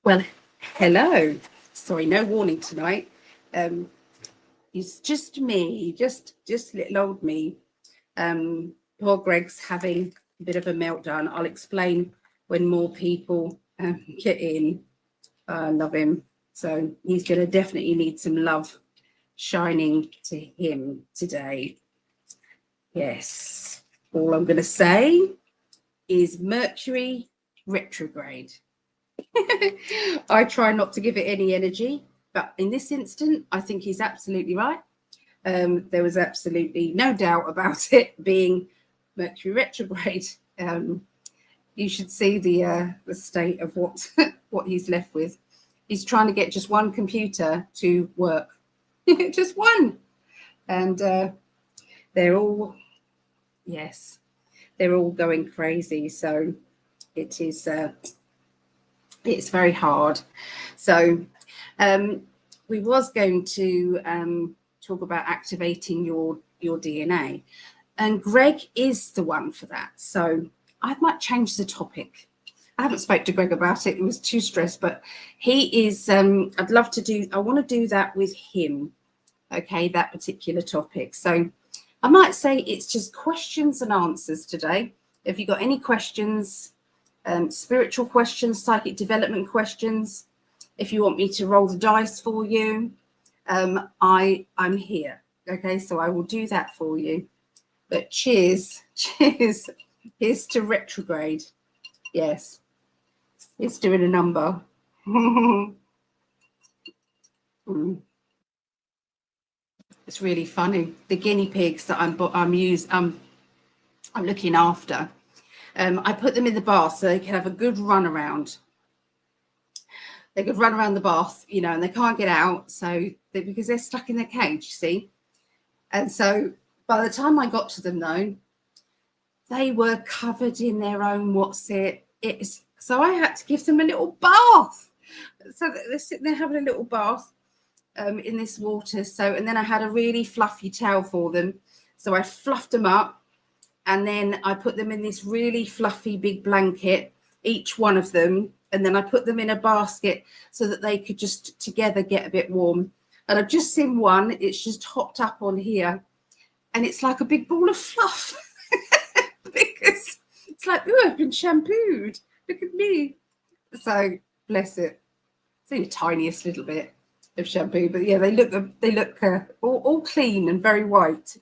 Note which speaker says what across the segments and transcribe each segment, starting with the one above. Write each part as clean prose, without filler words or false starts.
Speaker 1: Well, hello. Sorry, no warning tonight. It's just me, just little old me. Poor Greg's having a bit of a meltdown. I'll explain when more people get in. I love him. So he's going to definitely need some love shining to him today. Yes. All I'm going to say is Mercury retrograde. I try not to give it any energy, but in this instant, I think he's absolutely right. There was absolutely no doubt about it being Mercury retrograde. You should see the state of what what he's left with. He's trying to get just one computer to work, just one, and they're all, yes, they're all going crazy. So it is. It's very hard. So we was going to talk about activating your DNA, and Greg is the one for that. So I might change the topic. I haven't spoke to Greg about it. It was too stressed, but he is. I'd love to do. I want to do that with him. Okay, that particular topic. So I might say it's just questions and answers today. If you've got any questions, spiritual questions, psychic development questions, if you want me to roll the dice for you, I'm here. Okay, so I will do that for you. But cheers. Here's to retrograde. Yes, it's doing a number. It's really funny. The guinea pigs that I'm looking after. I put them in the bath so they can have a good run around. They could run around the bath, and they can't get out. So because they're stuck in their cage, you see. And so by the time I got to them, though, they were covered in their own so I had to give them a little bath. So they're sitting there having a little bath in this water. And then I had a really fluffy towel for them. So I fluffed them up. And then I put them in this really fluffy big blanket, each one of them. And then I put them in a basket so that they could just together get a bit warm. And I've just seen one. It's just hopped up on here. And it's like a big ball of fluff. Because it's like, oh, I've been shampooed. Look at me. So bless it. It's only the tiniest little bit of shampoo. But yeah, they look all clean and very white.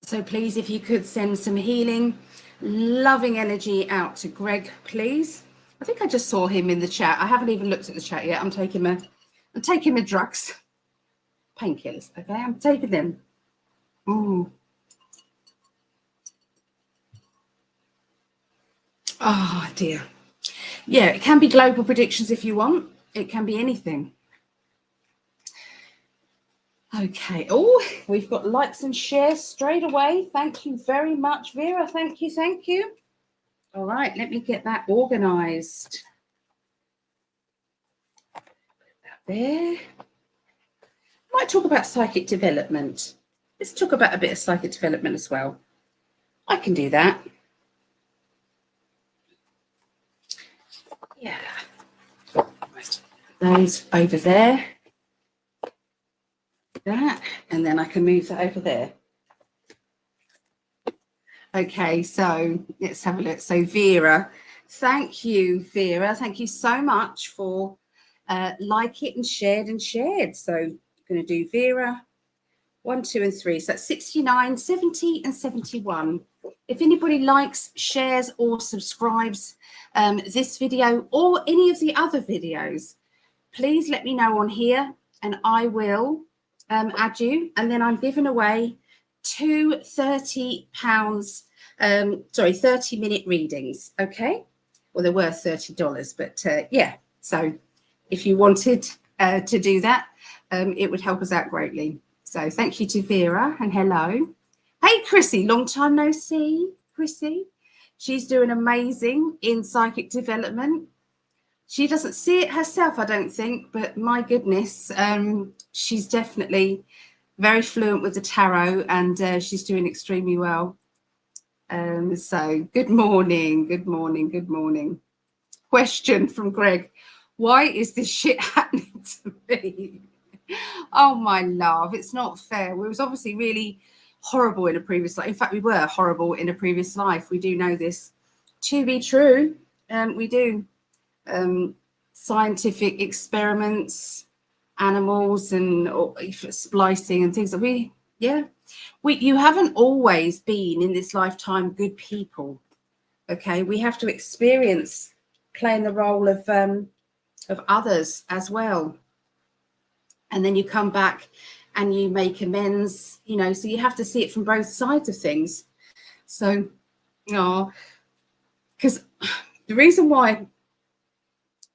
Speaker 1: So please, if you could send some healing, loving energy out to Greg, please. I think I just saw him in the chat. I haven't even looked at the chat yet. I'm taking my drugs, painkillers. Okay, I'm taking them. Oh dear. Yeah, it can be global predictions if you want. It can be anything. Okay. Oh, we've got likes and shares straight away. Thank you very much, Vera. Thank you. All right, let me get that organized. There. Might talk about psychic development. Let's talk about a bit of psychic development as well. I can do that. Yeah. Those over there. That, and then I can move that over there. Okay, so let's have a look. So Vera, thank you, Vera. Thank you so much for like it and shared. So I'm going to do Vera 1, 2, and 3. So that's 69, 70, and 71. If anybody likes, shares, or subscribes this video or any of the other videos, please let me know on here, and I will add you. And then I'm giving away 2 £30 30-minute readings. Okay, well, they were $30, but yeah, so if you wanted to do that, it would help us out greatly. So thank you to Vera, and hello. Hey Chrissy, long time no see. Chrissy, she's doing amazing in psychic development. She doesn't see it herself, I don't think, but my goodness, she's definitely very fluent with the tarot, and she's doing extremely well. So good morning, good morning, good morning. Question from Greg. Why is this shit happening to me? Oh, my love, it's not fair. We was obviously really horrible in a previous life. In fact, we were horrible in a previous life. We do know this to be true. We do. Scientific experiments, animals and splicing and things that you haven't always been in this lifetime good people. Okay, we have to experience playing the role of others as well, and then you come back and you make amends, you know, so you have to see it from both sides of things. So because the reason why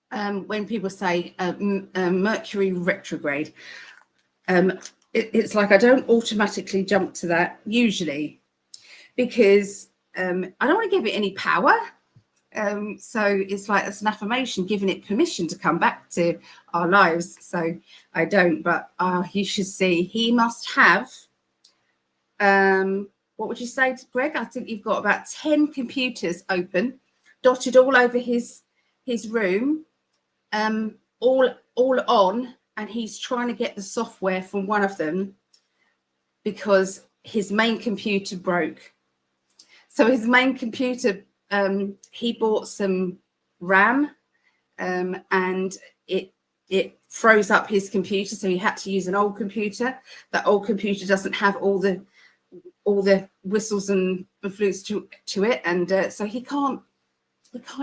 Speaker 1: when people say Mercury retrograde, it's like I don't automatically jump to that usually, because I don't want to give it any power. So it's like it's an affirmation, giving it permission to come back to our lives. So I don't, but you should see he must have, what would you say, Greg? I think you've got about 10 computers open, dotted all over his room, all on, and he's trying to get the software from one of them because his main computer broke. So his main computer, he bought some RAM, and it froze up his computer, so he had to use an old computer. That old computer doesn't have all the whistles and flutes to it, and so he can't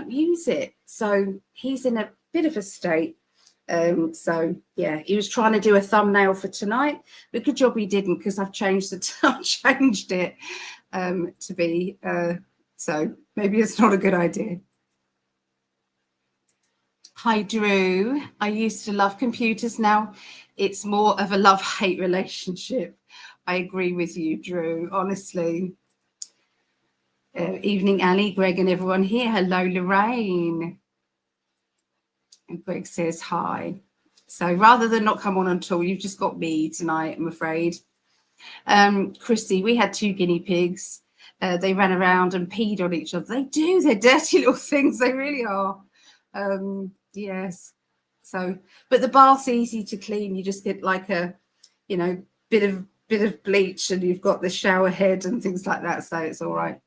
Speaker 1: use it. So he's in a bit of a state. So yeah, he was trying to do a thumbnail for tonight, but good job he didn't, because I've changed it to be so maybe it's not a good idea. Hi Drew, I used to love computers, now it's more of a love-hate relationship. I agree with you, Drew, honestly. Evening Ali, Greg and everyone here. Hello Lorraine. And Greg says hi. So rather than not come on until, you've just got me tonight, I'm afraid. Chrissy, we had 2 guinea pigs. They ran around and peed on each other. They do, they're dirty little things, they really are. Yes. So, but the bath's easy to clean. You just get like a, you know, bit of bleach, and you've got the shower head and things like that, so it's all right.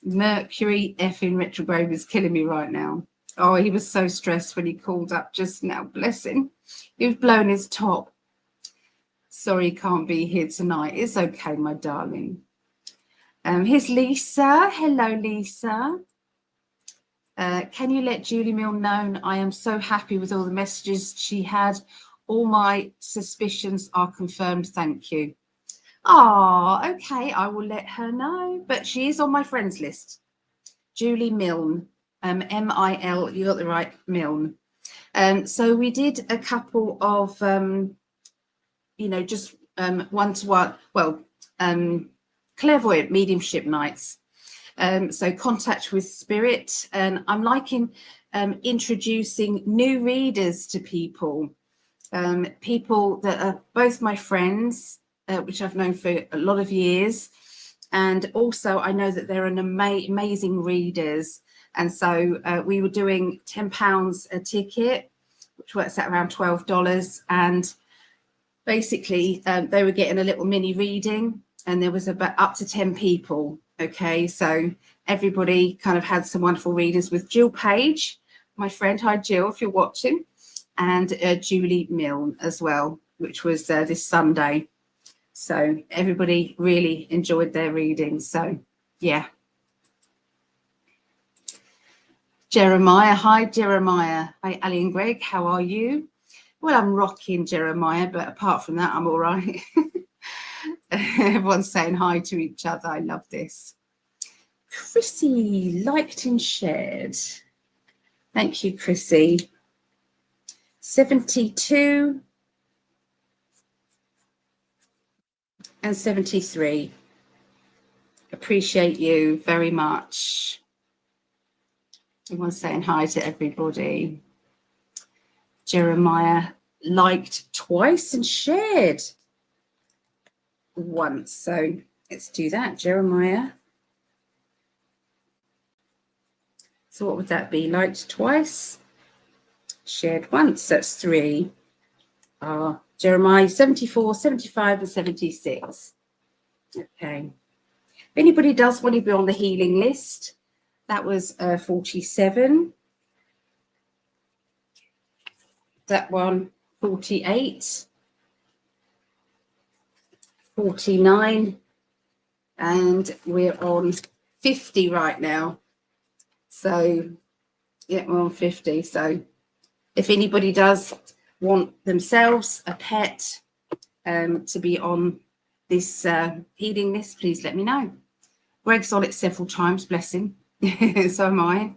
Speaker 1: Mercury effing retrograde is killing me right now. Oh, he was so stressed when he called up just now. Bless him. He was blowing his top. Sorry he can't be here tonight. It's okay, my darling. Here's Lisa. Hello, Lisa. Can you let Julie Milne know I am so happy with all the messages she had? All my suspicions are confirmed. Thank you. Oh, okay. I will let her know. But she is on my friends list. Julie Milne. M-I-L, you got the right, Milne. So we did a couple of, you know, just one-to-one, well, clairvoyant mediumship nights. So contact with spirit, and I'm liking introducing new readers to people, people that are both my friends, which I've known for a lot of years, and also I know that they're an amazing readers. And so we were doing £10 a ticket, which works out around $12. And basically they were getting a little mini reading, and there was about up to 10 people. Okay, so everybody kind of had some wonderful readers with Jill Page, my friend. Hi, Jill, if you're watching. And Julie Milne as well, which was this Sunday. So everybody really enjoyed their readings. So, yeah. Jeremiah. Hi, Jeremiah. Hi, Ali and Greg. How are you? Well, I'm rocking, Jeremiah, but apart from that, I'm all right. Everyone's saying hi to each other. I love this. Chrissy liked and shared. Thank you, Chrissy. 72 and 73. Appreciate you very much. Everyone's saying hi to everybody. Jeremiah liked twice and shared once. So let's do that, Jeremiah. So what would that be? Liked twice, shared once. That's 3. Jeremiah 74, 75, and 76. Okay. If anybody does want to be on the healing list, that was 47. That one, 48, 49, and we're on 50 right now. So, yeah, we're on 50. So, if anybody does want themselves a pet to be on this healing list, please let me know. Greg's on it several times, bless him. So am I.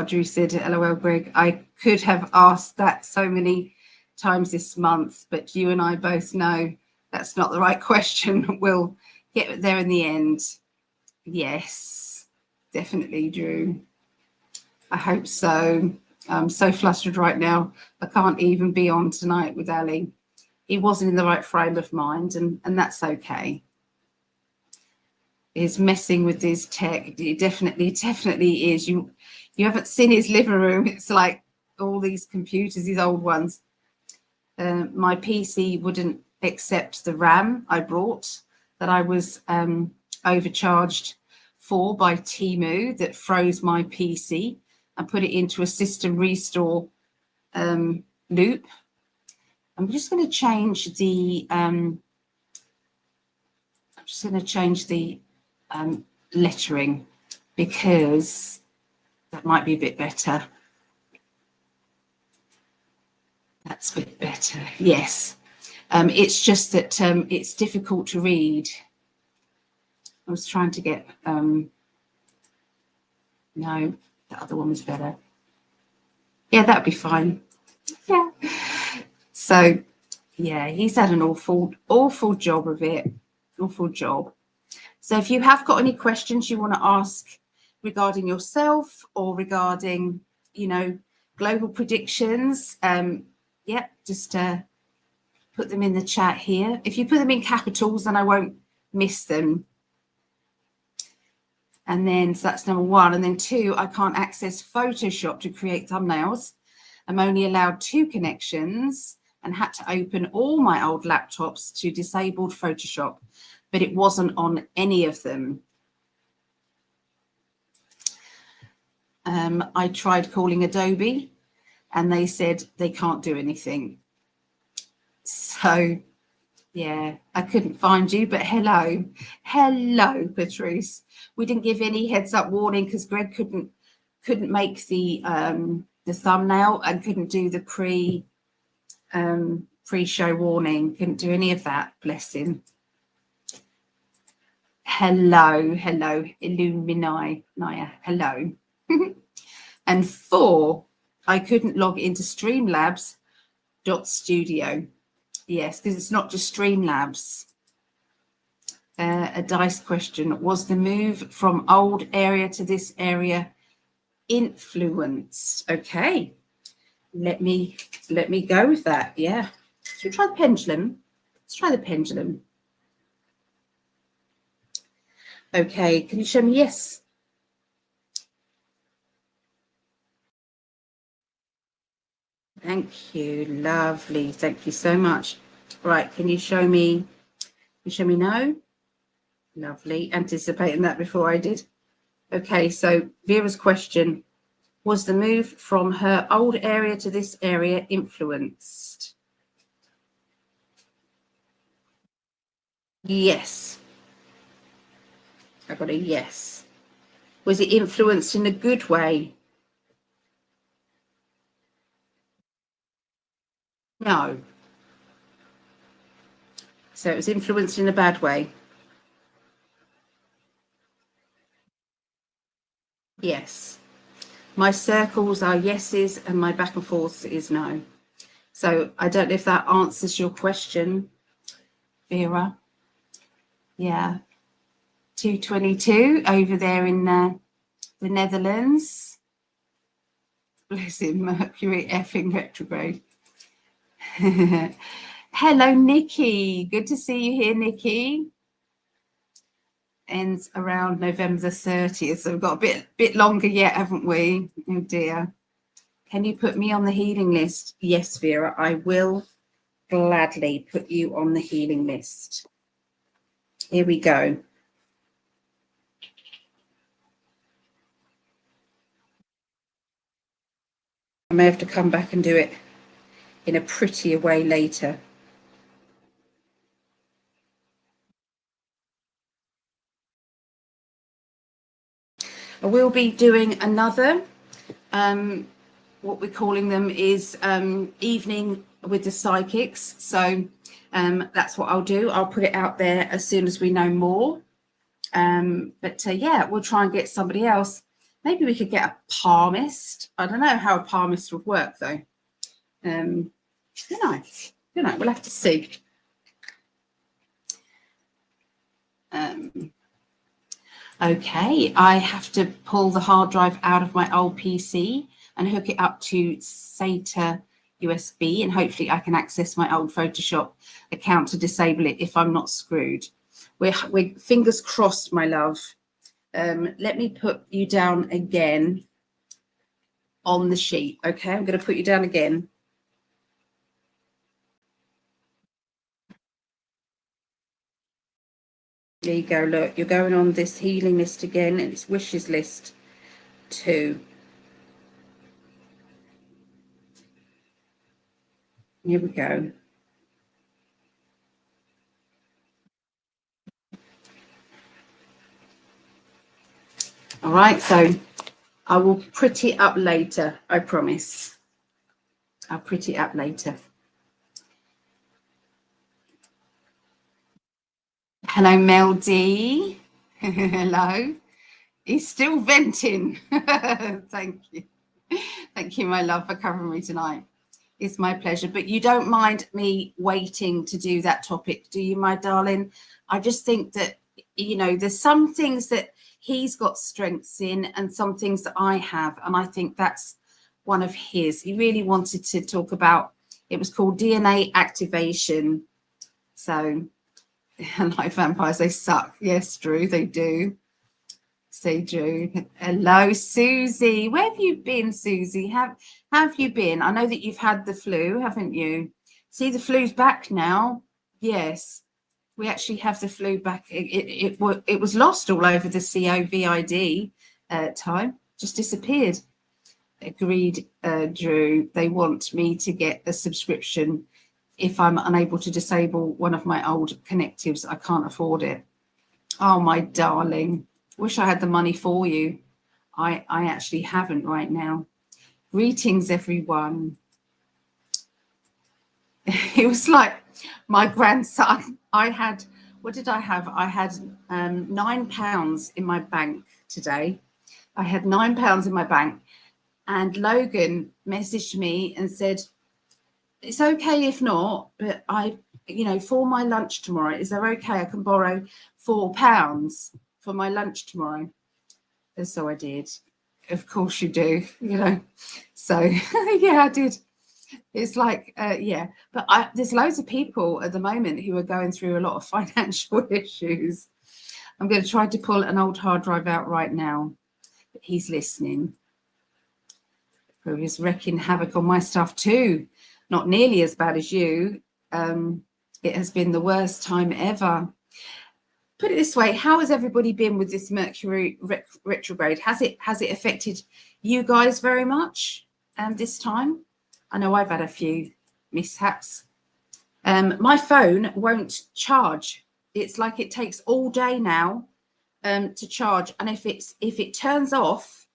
Speaker 1: Drew said, LOL, Greg, I could have asked that so many times this month, but you and I both know that's not the right question. We'll get there in the end. Yes, definitely, Drew. I hope so. I'm so flustered right now. I can't even be on tonight with Ali. He wasn't in the right frame of mind, and that's okay. He's messing with his tech. It definitely is. You haven't seen his living room. It's like all these computers, these old ones. My PC wouldn't accept the RAM I brought that I was overcharged for by Temu, that froze my PC and put it into a system restore loop. I'm just going to change the lettering, because that might be a bit better. That's a bit better. Yes. It's just that it's difficult to read. I was trying to get no, the other one was better. Yeah, that'd be fine. Yeah. So yeah, he's had an awful job of it. Awful job. So if you have got any questions you want to ask regarding yourself or regarding, global predictions, just put them in the chat here. If you put them in capitals, then I won't miss them. And then, so that's number 1. And then 2, I can't access Photoshop to create thumbnails. I'm only allowed 2 connections and had to open all my old laptops to disabled Photoshop, but it wasn't on any of them. I tried calling Adobe and they said they can't do anything. So yeah, I couldn't find you, but hello, Patrice. We didn't give any heads up warning because Greg couldn't make the thumbnail and couldn't do the pre-show warning. Couldn't do any of that. Bless him. Hello, Illumini, Naya. Hello. And 4, I couldn't log into Streamlabs.studio. Yes, because it's not just Streamlabs. A dice question. Was the move from old area to this area influenced? Okay. Let me go with that. Yeah. Should we try the pendulum? Let's try the pendulum. Okay. Can you show me yes? Thank you. Lovely. Thank you so much. Right. Can you show me no? Lovely. Anticipating that before I did. Okay. So Vera's question, was the move from her old area to this area influenced? Yes. I got a yes. Was it influenced in a good way? No. So it was influenced in a bad way? Yes. My circles are yeses and my back and forth is no. So I don't know if that answers your question, Vera. Yeah. 222 over there in the Netherlands. Bless him, Mercury effing retrograde. Hello, Nikki. Good to see you here, Nikki. ends around November the 30th. So we've got a bit longer yet, haven't we? Oh dear. Can you put me on the healing list? Yes, Vera, I will gladly put you on the healing list. Here we go. I may have to come back and do it in a prettier way later. I will be doing another, what we're calling them is evening with the psychics. So that's what I'll do. I'll put it out there as soon as we know more. But yeah, we'll try and get somebody else. Maybe we could get a palmist. I don't know how a palmist would work though. You know, we'll have to see. Okay, I have to pull the hard drive out of my old PC and hook it up to SATA USB, and hopefully I can access my old Photoshop account to disable it if I'm not screwed. We're fingers crossed, my love. Let me put you down again on the sheet. Okay, I'm going to put you down again. There you go. Look, you're going on this healing list again, and it's wishes list 2. Here we go. All right, so I will pretty it up later, I promise. I'll pretty it up later. Hello, Mel D. Hello. He's still venting. Thank you. Thank you, my love, for covering me tonight. It's my pleasure. But you don't mind me waiting to do that topic, do you, my darling? I just think that, you know, there's some things that he's got strengths in and some things that I have. And I think that's one of his. He really wanted to talk about, it was called DNA activation. So, like vampires, they suck. Yes, Drew, they do. Say Drew. Hello, Susie. Where have you been, Susie? Have you been? I know that you've had the flu, haven't you? See, the flu's back now. Yes, we actually have the flu back. It was lost all over the COVID time. Just disappeared. Agreed, Drew. They want me to get a subscription if I'm unable to disable one of my old connectives. I can't afford it. Oh, my darling. Wish I had the money for you. I actually haven't right now. Greetings, everyone. It was like my grandson. What did I have? I had £9 in my bank today. I had £9 in my bank. And Logan messaged me and said, it's okay if not, but for my lunch tomorrow, is there okay? I can borrow £4 for my lunch tomorrow. And so I did. Of course you do, So yeah, I did. It's like, yeah, but there's loads of people at the moment who are going through a lot of financial issues. I'm going to try to pull an old hard drive out right now. He's listening. He's wrecking havoc on my stuff too. Not nearly as bad as you. It has been the worst time ever. Put it this way, how has everybody been with this Mercury retrograde? Has it affected you guys very much this time? I know I've had a few mishaps. My phone won't charge. It's like it takes all day now to charge, and if it turns off,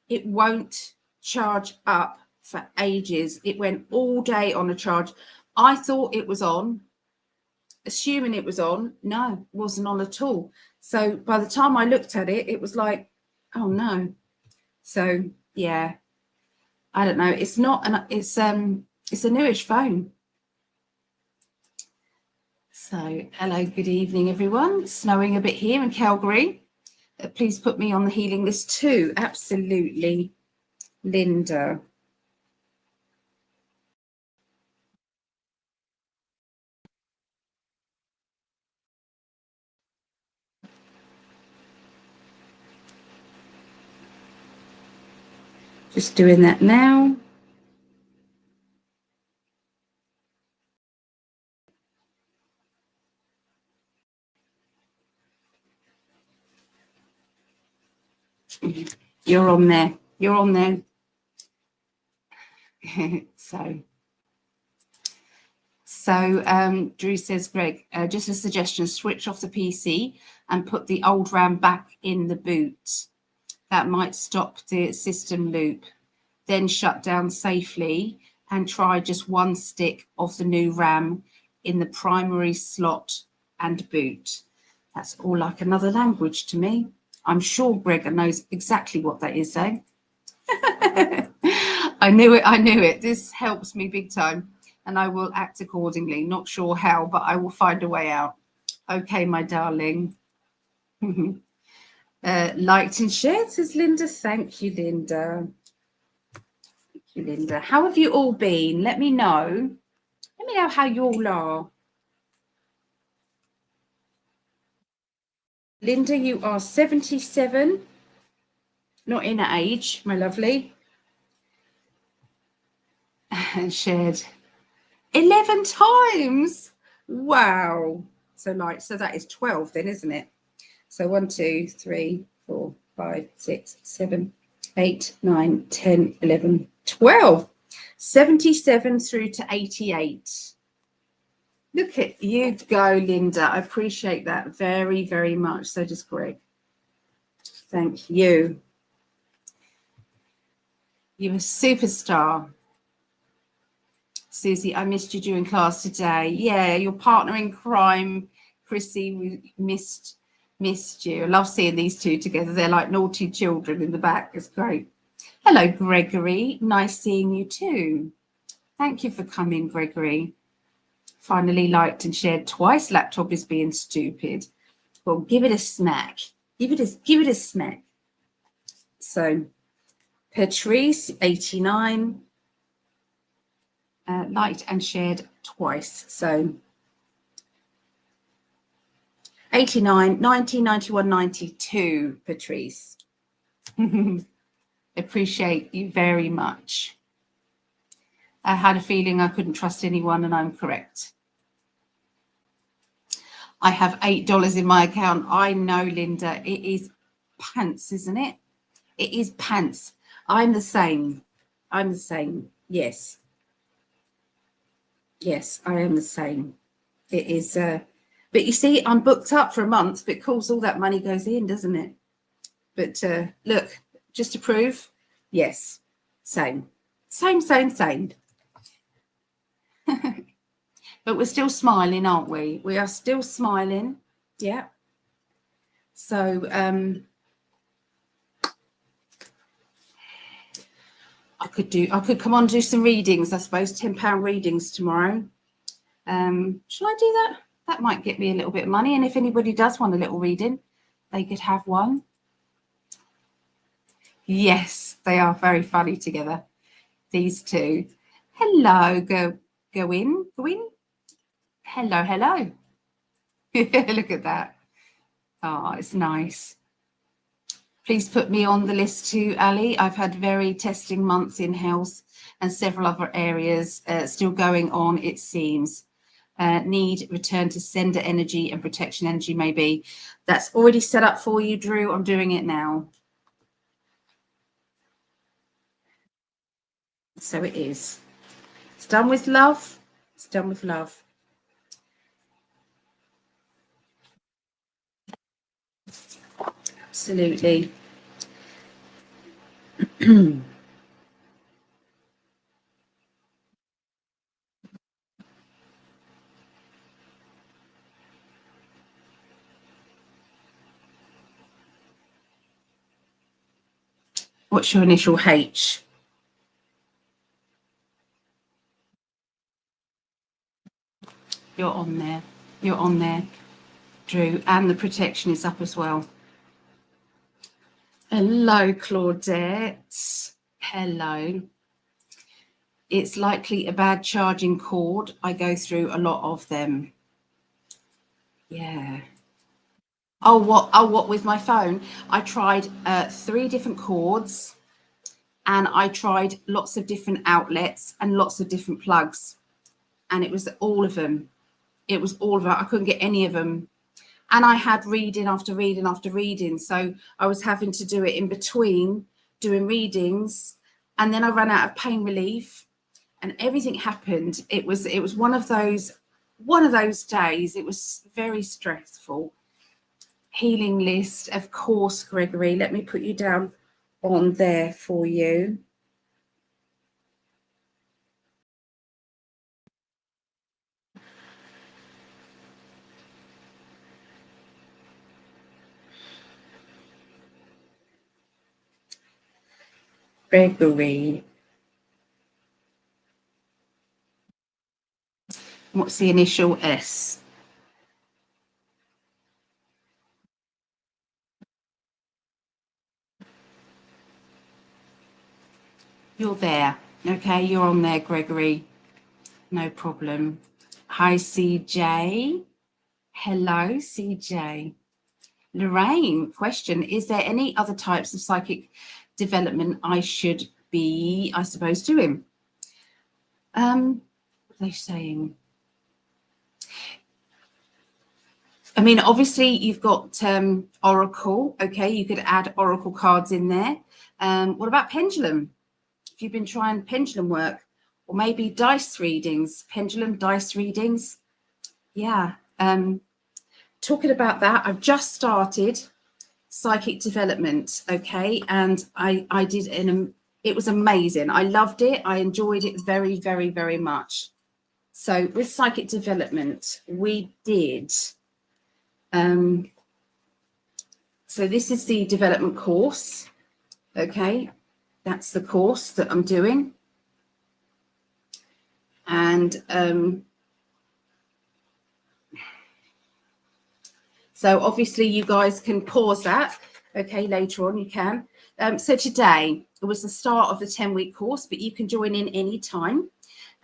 Speaker 1: it won't charge up for ages. It went all day on a charge. I thought it was on, assuming it was on. No, it wasn't on at all. So by the time I looked at it, it was like, oh no. So yeah, I don't know. It's not it's a newish phone. So hello, good evening, everyone. It's snowing a bit here in Calgary. Please put me on the healing list too. Absolutely, Linda. Just doing that now. You're on there. You're on there. So Drew says, Greg, just a suggestion, switch off the PC and put the old RAM back in the boot. That might stop the system loop. Then shut down safely and try just one stick of the new RAM in the primary slot and boot. That's all like another language to me. I'm sure Greg knows exactly what that is, though. I knew it. This helps me big time, and I will act accordingly. Not sure how, but I will find a way out. Okay, my darling. Liked and shared, says Linda. Thank you, Linda. Thank you, Linda. How have you all been? Let me know. Let me know how you all are. Linda, you are 77. Not in age, my lovely. And shared 11 times. Wow. So that is 12 then, isn't it? So 1, 2, 3, 4, 5, 6, 7, 8, 9, 10, 11, 12. 77 through to 88. Look at you go, Linda. I appreciate that very, very much. So does Greg. Thank you. You're a superstar. Susie, I missed you during class today. Yeah, your partner in crime, Chrissy, we missed you. I love seeing these two together. They're like naughty children in the back. It's great. Hello, Gregory. Nice seeing you too. Thank you for coming, Gregory. Finally liked and shared twice. Laptop is being stupid. Well, give it a smack. Give it a smack. So, Patrice, 89. Liked and shared twice. So 89, 90, 91, 92, Patrice. Appreciate you very much. I had a feeling I couldn't trust anyone, and I'm correct. I have $8 in my account. I know, Linda. It is pants, isn't it? It is pants. I'm the same. Yes. Yes, I am the same. It is, but you see, I'm booked up for a month, but of course all that money goes in, doesn't it? But look, just to prove, yes, same. But we're still smiling, aren't we? We are still smiling. Yeah. So I could come on and do some readings, I suppose, £10 readings tomorrow. Shall I do that? That might get me a little bit of money. And if anybody does want a little reading, they could have one. Yes, they are very funny together, these two. Hello, go in. Hello. Look at that. Oh, it's nice. Please put me on the list too, Ali. I've had very testing months in health and several other areas still going on, it seems. Need return to sender energy and protection energy, maybe. That's already set up for you, Drew. I'm doing it now. So it is. It's done with love. It's done with love. Absolutely. What's your initial H? You're on there, Drew, and the protection is up as well. Hello, Claudette. Hello. It's likely a bad charging cord. I go through a lot of them. Yeah. Oh, what with my phone? I tried 3 different cords. and I tried lots of different outlets and lots of different plugs, and it was all of them. It was all of them. I couldn't get any of them. And I had reading after reading after reading. So I was having to do it in between doing readings. And then I ran out of pain relief and everything happened. It was one of those days. It was very stressful. Healing list, of course, Gregory. Let me put you down on there for you. Gregory. What's the initial S? You're there. Okay, you're on there, Gregory. No problem. Hi, CJ. Hello, CJ. Lorraine, question. Is there any other types of psychic development I should be, I suppose, doing? What are they saying? I mean, obviously, you've got Oracle. Okay, you could add Oracle cards in there. What about pendulum? If you've been trying pendulum work, or maybe dice readings, pendulum dice readings. Yeah. Talking about that, I've just started psychic development. Okay, and I did it was amazing. I loved it. I enjoyed it very, very, very much. So with psychic development, we did. So this is the development course. Okay, that's the course that I'm doing. And so obviously you guys can pause that. Okay, later on you can. So today it was the start of the 10-week course, but you can join in any time.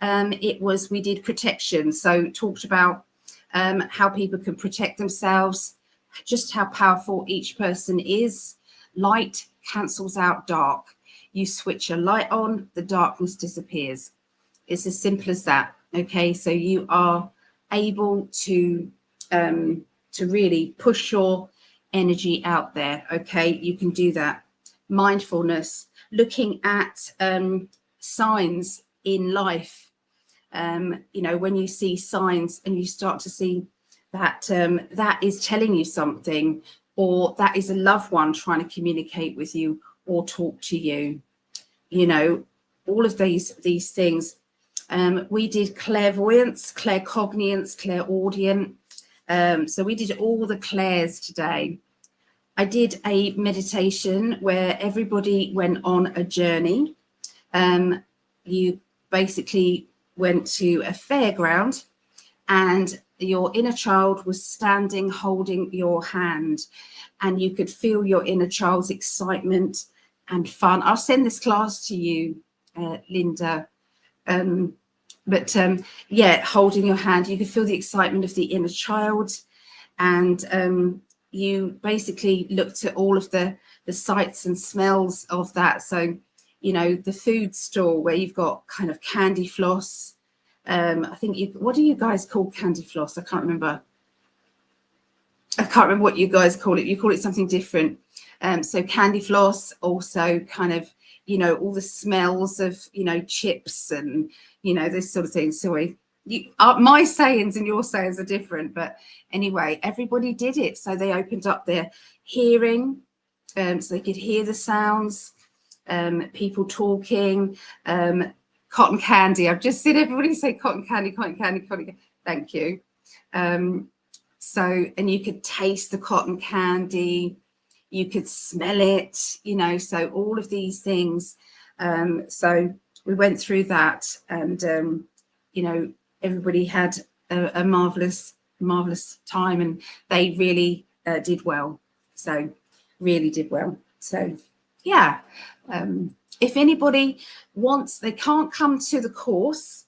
Speaker 1: We did protection. So talked about how people can protect themselves, just how powerful each person is. Light cancels out dark. You switch a light on, the darkness disappears. It's as simple as that. Okay, so you are able to really push your energy out there. Okay, you can do that. Mindfulness, looking at signs in life. You know, when you see signs and you start to see that that is telling you something, or that is a loved one trying to communicate with you or talk to you, you know, all of these things. We did clairvoyance, claircognizance, clairaudient. So we did all the clairs today. I did a meditation where everybody went on a journey. You basically went to a fairground and your inner child was standing holding your hand, and you could feel your inner child's excitement and fun. I'll send this class to you, Linda. Yeah, holding your hand, you could feel the excitement of the inner child, and you basically looked at all of the sights and smells of that. So, you know, the food store where you've got kind of candy floss. I think what do you guys call candy floss? I can't remember. I can't remember what you guys call it. You call it something different. So candy floss, also kind of, you know, all the smells of, you know, chips and, you know, this sort of thing. Sorry, my sayings and your sayings are different. But anyway, everybody did it. So they opened up their hearing, so they could hear the sounds, people talking, cotton candy. I've just seen everybody say cotton candy, cotton candy, cotton candy. Thank you. So, and you could taste the cotton candy, you could smell it, you know, so all of these things. So we went through that, and, you know, everybody had a marvelous time, and they really did well. So really did well. So, yeah. If anybody wants, they can't come to the course,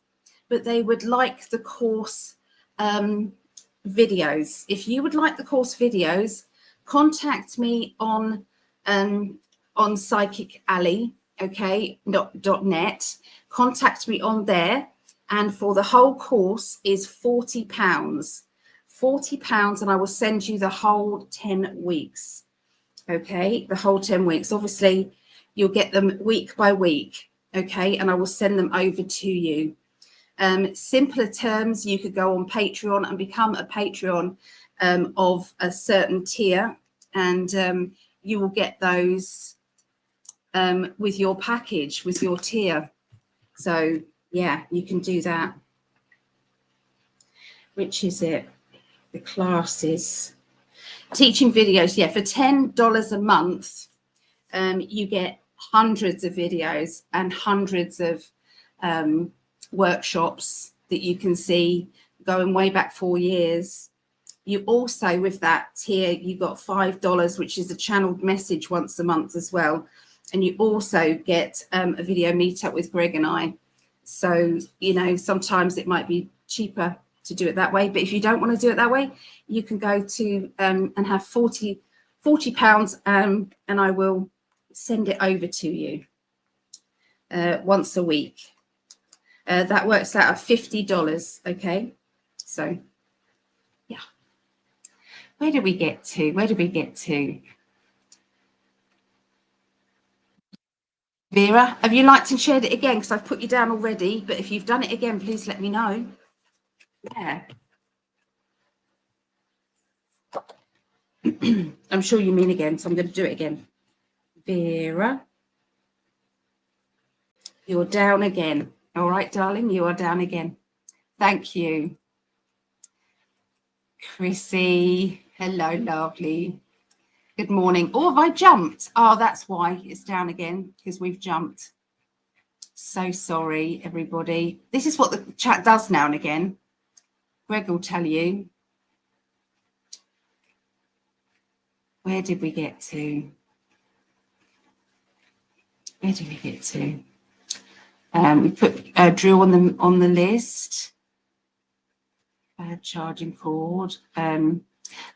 Speaker 1: but they would like the course videos. If you would like the course videos, contact me on PsychicAlly. okay, .net. Contact me on there, and for the whole course is £40. £40, and I will send you the whole 10 weeks. Okay, the whole 10 weeks. Obviously, you'll get them week by week. Okay, and I will send them over to you. Simpler terms, you could go on Patreon and become a Patreon of a certain tier, and you will get those with your package, with your tier. So yeah, you can do that. Which is it? The classes, teaching videos. Yeah, for $10 a month, you get hundreds of videos and hundreds of workshops that you can see going way back 4 years. You also, with that tier, you got $5, which is a channeled message once a month as well. And you also get a video meetup with Greg and I. So, you know, sometimes it might be cheaper to do it that way. But if you don't want to do it that way, you can go to and have £40, and I will send it over to you once a week. That works out at $50. Okay, so yeah. Where did we get to? Where did we get to? Vera, have you liked and shared it again? Because I've put you down already, but if you've done it again, please let me know. Yeah. I'm sure you mean again, so I'm going to do it again. Vera, you're down again. All right, darling, you are down again. Thank you. Chrissy, hello, lovely. Good morning. Oh, have I jumped? Oh, that's why it's down again, because we've jumped. So sorry, everybody. This is what the chat does now and again. Greg will tell you. Where did we get to? Where did we get to? We put Drew on the list. Charging cord.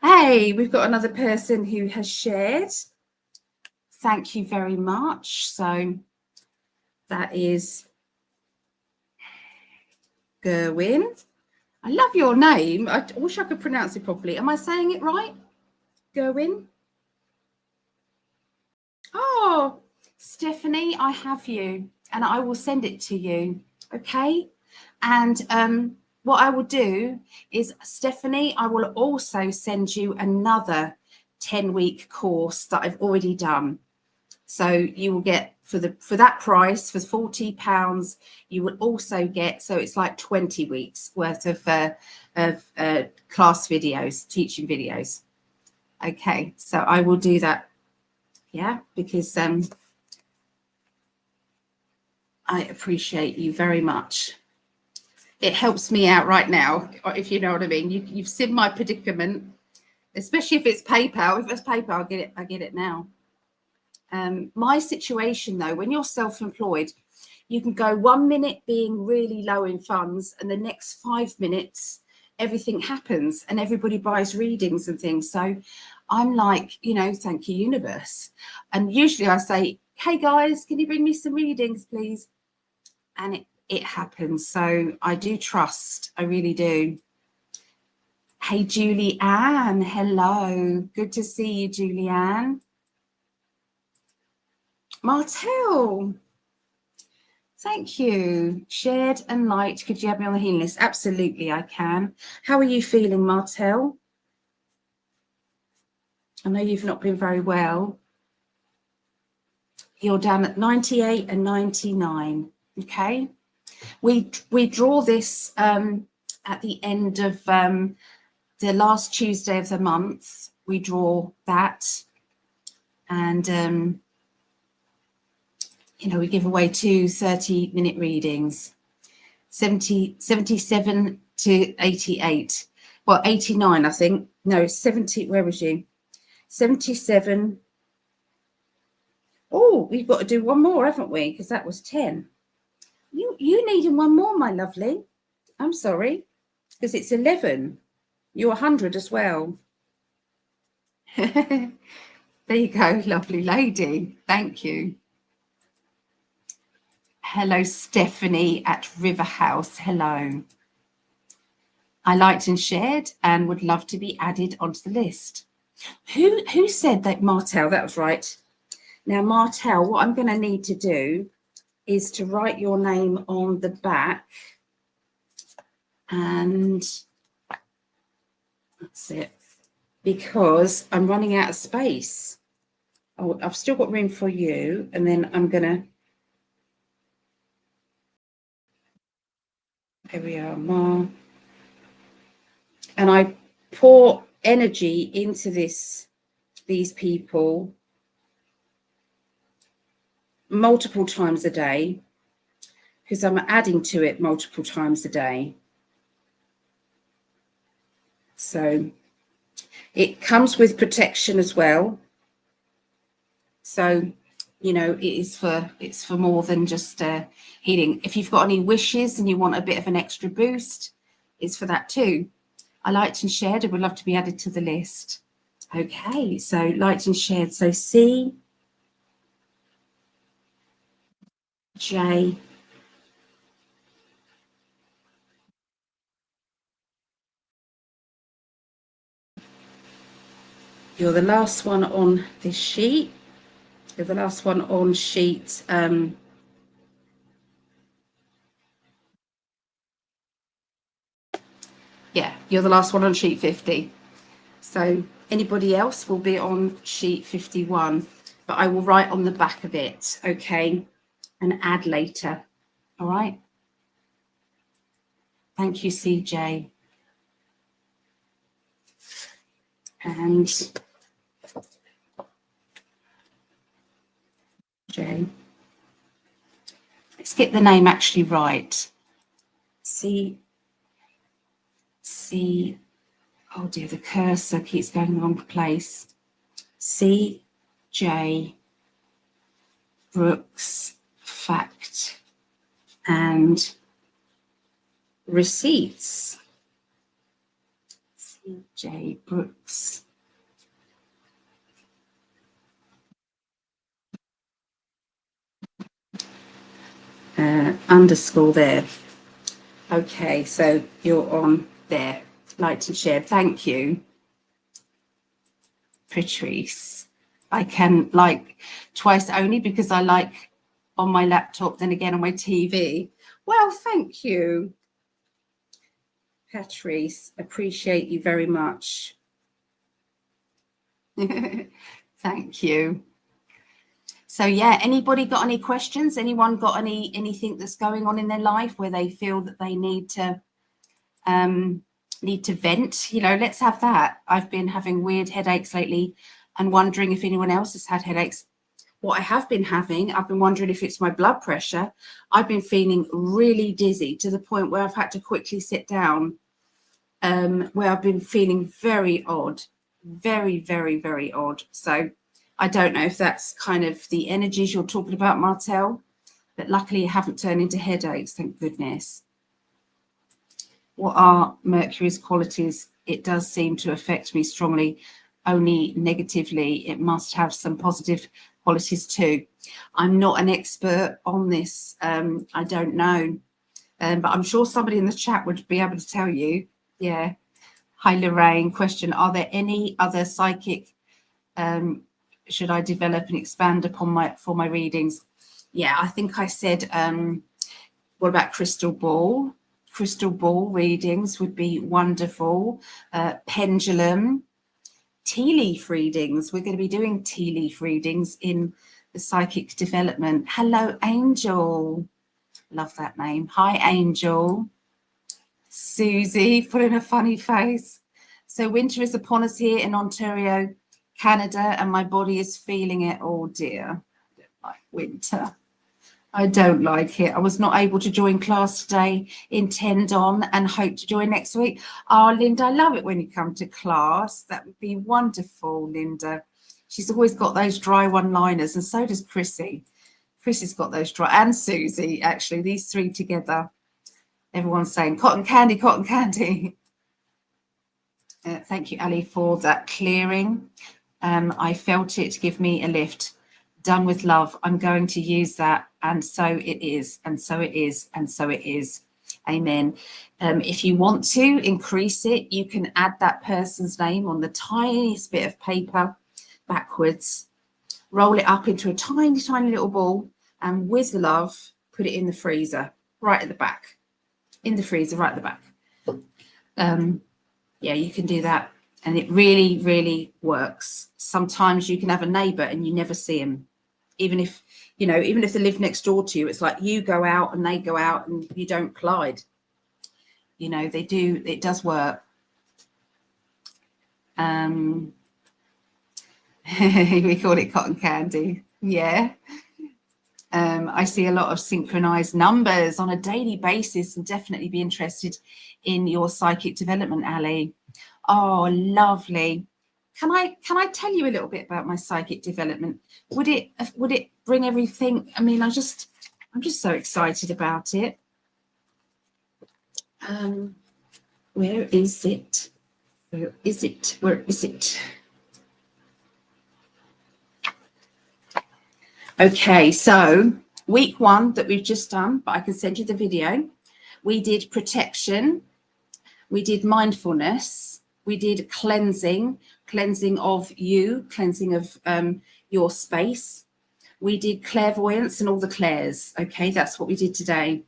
Speaker 1: Hey, we've got another person who has shared. Thank you very much. So that is Gerwin. I love your name. I wish I could pronounce it properly. Am I saying it right? Gerwin? Oh, Stephanie, I have you, and I will send it to you. Okay. And what I will do is, Stephanie, I will also send you another 10-week course that I've already done. So you will get for that price, for £40, you would also get, so it's like 20 weeks worth of class videos, teaching videos. Okay, so I will do that. Yeah, because I appreciate you very much. It helps me out right now, if you know what I mean. You've seen my predicament, especially if it's PayPal. If it's PayPal, I get it now. My situation, though, when you're self-employed, you can go 1 minute being really low in funds, and the next 5 minutes, everything happens and everybody buys readings and things. So I'm like, you know, thank you, universe. And usually I say, hey, guys, can you bring me some readings, please? And it happens. So I do trust. I really do. Hey, Julie Ann. Hello. Good to see you, Julie Ann. Martel. Thank you. Shared and liked. Could you have me on the healing list? Absolutely, I can. How are you feeling, Martel? I know you've not been very well. You're down at 98 and 99. Okay. We draw this at the end of the last Tuesday of the month. We draw that, and you know, we give away 2 30-minute readings, 77 to 88. Well, 89, I think. No, 70. Where was you? 77. Oh, we've got to do one more, haven't we? Because that was 10. You needing one more, my lovely. I'm sorry, because it's 11. You're 100 as well. There you go, lovely lady. Thank you. Hello, Stephanie at River House. Hello. I liked and shared and would love to be added onto the list. Who said that? Martel, that was right. Now, Martel, what I'm going to need to do is to write your name on the back. And that's it. Because I'm running out of space. Oh, I've still got room for you. And then I'm going to... There we are, Ma. And I pour energy into these people multiple times a day, because I'm adding to it multiple times a day. So it comes with protection as well. So, you know, it's for more than just healing. If you've got any wishes and you want a bit of an extra boost, it's for that too. I liked and shared. I would love to be added to the list. Okay, so liked and shared. So C, J, you're the last one on this sheet. You're the last one on sheet. Yeah, you're the last one on sheet 50. So anybody else will be on sheet 51, but I will write on the back of it, okay, and add later. All right. Thank you, CJ. And J. Let's get the name actually right. Oh dear, the cursor keeps going the wrong place. CJ Brooks, fact and receipts. CJ Brooks. Underscore there. Okay, so you're on there. Liked and shared. Thank you, Patrice. I can like twice only because I like on my laptop, then again on my TV. Well, thank you, Patrice. Appreciate you very much. Thank you. So yeah, anybody got any questions? Anyone got anything that's going on in their life where they feel that they need to vent? You know, let's have that. I've been having weird headaches lately and wondering if anyone else has had headaches. What I have been having, I've been wondering if it's my blood pressure. I've been feeling really dizzy to the point where I've had to quickly sit down, where I've been feeling very odd, very, very, very odd. So I don't know if that's kind of the energies you're talking about, Martel, but luckily it haven't turned into headaches, thank goodness. What are Mercury's qualities? It does seem to affect me strongly, only negatively. It must have some positive qualities too. I'm not an expert on this. I don't know, but I'm sure somebody in the chat would be able to tell you. Yeah. Hi, Lorraine. Question: are there any other psychic? Should I develop and expand upon for my readings? Yeah, I think I said. What about crystal ball? Crystal ball readings would be wonderful. Pendulum, tea leaf readings. We're going to be doing tea leaf readings in the psychic development. Hello, Angel. Love that name. Hi, Angel. Susie, put in a funny face. So winter is upon us here in Ontario, Canada, and my body is feeling it. Oh dear, I don't like winter. I don't like it. I was not able to join class today. Intend on and hope to join next week. Oh, Linda, I love it when you come to class. That would be wonderful, Linda. She's always got those dry one-liners, and so does Chrissy. Chrissy's got those dry, and Susie, actually, these three together. Everyone's saying cotton candy, cotton candy. Thank you, Ali, for that clearing. I felt it give me a lift. done with love. I'm going to use that. And so it is, and so it is, and so it is. Amen. If you want to increase it, you can add that person's name on the tiniest bit of paper backwards, roll it up into a tiny, tiny little ball, and with love, put it in the freezer, right at the back. In the freezer, right at the back. Yeah, you can do that. And it really, really works. Sometimes you can have a neighbour and you never see him. Even if, you know, even if they live next door to you, it's like you go out and they go out and you don't collide. You know, they do, it does work. We call it cotton candy. Yeah. I see a lot of synchronized numbers on a daily basis, and definitely be interested in your psychic development, Ali. Oh, lovely. Can I tell you a little bit about my psychic development? Would it bring everything? I mean, I'm just so excited about it. Where is it? Where is it? Where is it? Okay, so week 1 that we've just done, but I can send you the video. We did protection. We did mindfulness. We did cleansing of you, cleansing of your space. We did clairvoyance and all the clairs. Okay, that's what we did today.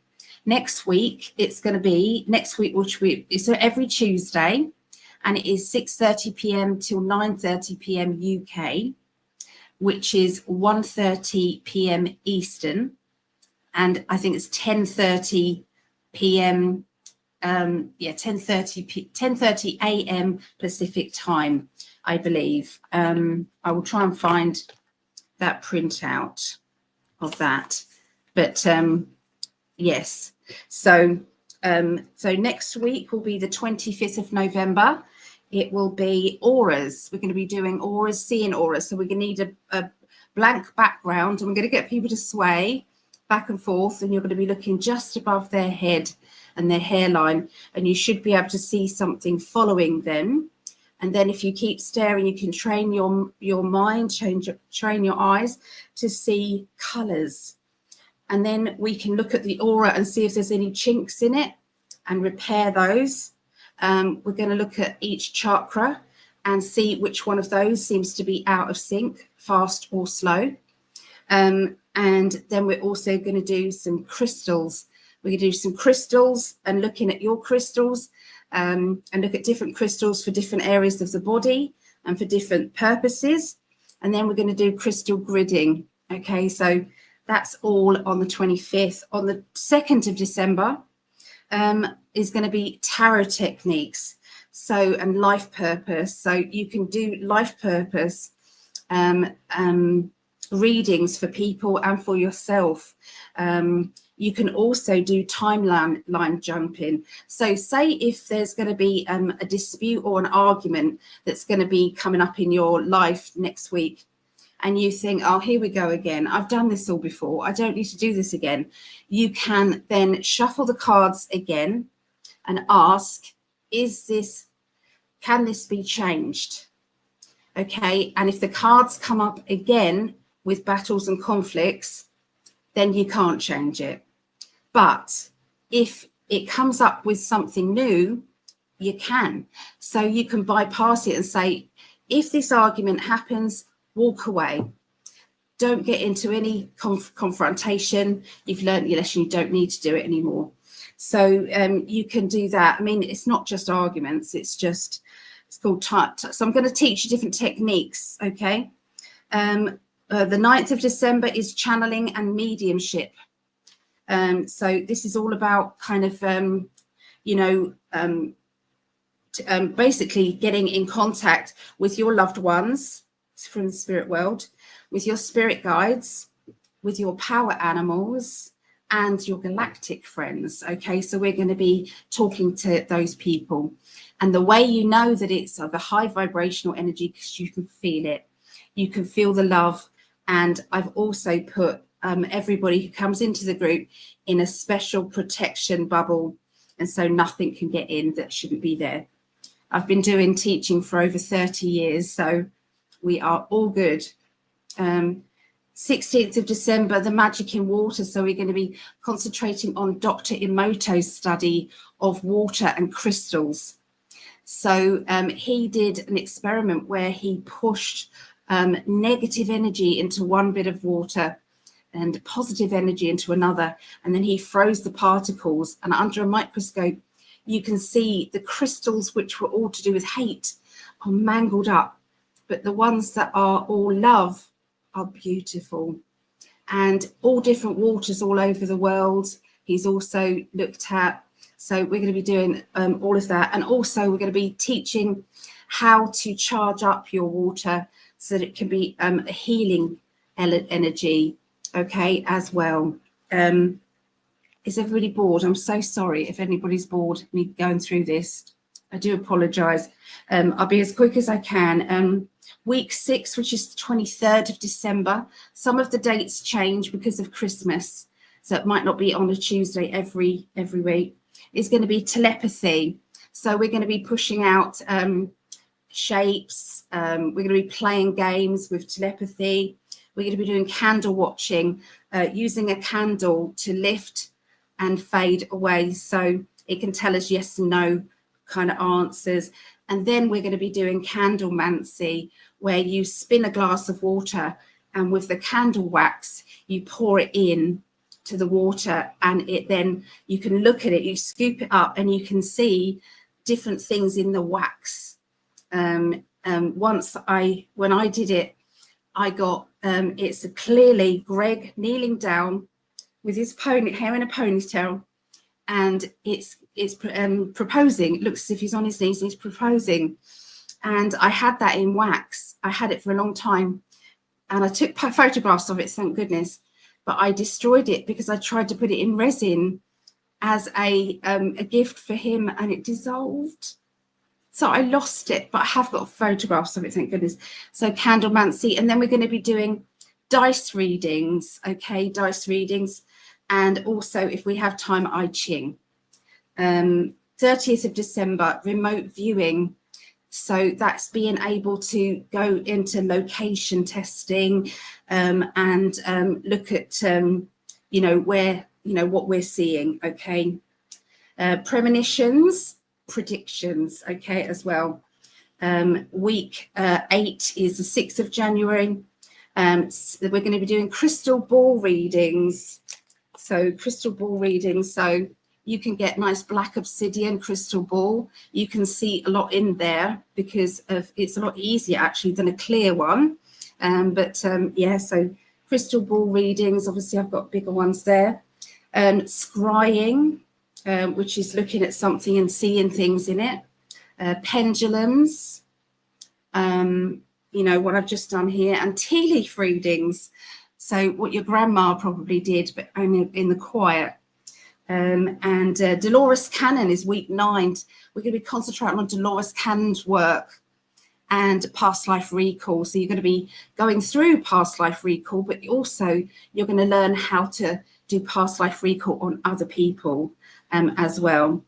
Speaker 1: Next week, it's going to be it's every Tuesday, and it is 6:30 p.m. till 9:30 p.m. UK, which is 1:30 p.m. Eastern, and I think it's 10:30 p.m. 10:30 a.m. Pacific time, I believe. I will try and find that printout of that, but yes. So next week will be the 25th of November. It will be auras. We're going to be doing auras, seeing auras. So we're going to need a blank background, and we're going to get people to sway back and forth, and you're going to be looking just above their head and their hairline, and you should be able to see something following them. And then if you keep staring, you can train your mind, train your eyes to see colors. And then we can look at the aura and see if there's any chinks in it and repair those. We're going to look at each chakra and see which one of those seems to be out of sync, fast or slow. And then we're also going to do some crystals. We're going to do some crystals and looking at your crystals, and look at different crystals for different areas of the body and for different purposes. And then we're going to do crystal gridding. Okay, so that's all on the 25th. On the 2nd of December is going to be tarot techniques, so, and life purpose. So you can do life purpose readings for people and for yourself. You can also do timeline jumping. So say if there's going to be a dispute or an argument that's going to be coming up in your life next week, and you think, oh, here we go again. I've done this all before. I don't need to do this again. You can then shuffle the cards again and ask, can this be changed? Okay, and if the cards come up again with battles and conflicts, then you can't change it. But if it comes up with something new, you can. So you can bypass it and say, if this argument happens, walk away. Don't get into any confrontation. You've learned your lesson. You don't need to do it anymore. So you can do that. I mean, it's not just arguments. It's called so I'm going to teach you different techniques. Okay. The 9th of December is channeling and mediumship. So this is all about kind of, basically getting in contact with your loved ones from the spirit world, with your spirit guides, with your power animals, and your galactic friends. Okay, so we're going to be talking to those people. And the way you know that it's of a high vibrational energy, because you can feel it, you can feel the love. And I've also put everybody who comes into the group in a special protection bubble, and so nothing can get in that shouldn't be there. I've been doing teaching for over 30 years, so we are all good. 16th of December, the magic in water. So we're going to be concentrating on Dr. Emoto's study of water and crystals. So he did an experiment where he pushed negative energy into one bit of water and positive energy into another, and then he froze the particles, and under a microscope you can see the crystals which were all to do with hate are mangled up, but the ones that are all love are beautiful. And all different waters all over the world he's also looked at. So we're going to be doing all of that, and also we're going to be teaching how to charge up your water so that it can be a healing energy, okay, as well. Is everybody bored? I'm so sorry if anybody's bored me going through this. I do apologise. I'll be as quick as I can. Week 6, which is the 23rd of December. Some of the dates change because of Christmas, so it might not be on a Tuesday every week. It's going to be telepathy. So we're going to be pushing out shapes. We're going to be playing games with telepathy. We're going to be doing candle watching, using a candle to lift and fade away, so it can tell us yes and no kind of answers. And then we're going to be doing candlemancy, where you spin a glass of water, and with the candle wax you pour it in to the water, and it then you can look at it, you scoop it up, and you can see different things in the wax. When I did it, I got it's clearly Greg kneeling down with his hair in a ponytail, and it's proposing. It looks as if he's on his knees and he's proposing. And I had that in wax. I had it for a long time, and I took photographs of it, thank goodness, but I destroyed it because I tried to put it in resin as a gift for him, and it dissolved. So I lost it, but I have got photographs of it, thank goodness. So candlemancy, and then we're going to be doing dice readings, okay, dice readings, and also if we have time, I Ching. 30th of December, remote viewing. So that's being able to go into location testing and look at, where, what we're seeing, okay. Premonitions, predictions, okay, as well. Week 8 is the 6th of January. So we're going to be doing crystal ball readings. So crystal ball readings, so you can get nice black obsidian crystal ball. You can see a lot in there because it's a lot easier actually than a clear one. Yeah, so crystal ball readings, obviously I've got bigger ones there. Scrying, which is looking at something and seeing things in it. Pendulums, what I've just done here, and tea leaf readings. So what your grandma probably did, but only in the quiet. And Dolores Cannon is week 9. We're going to be concentrating on Dolores Cannon's work and past life recall. So you're going to be going through past life recall, but also you're going to learn how to do past life recall on other people as well.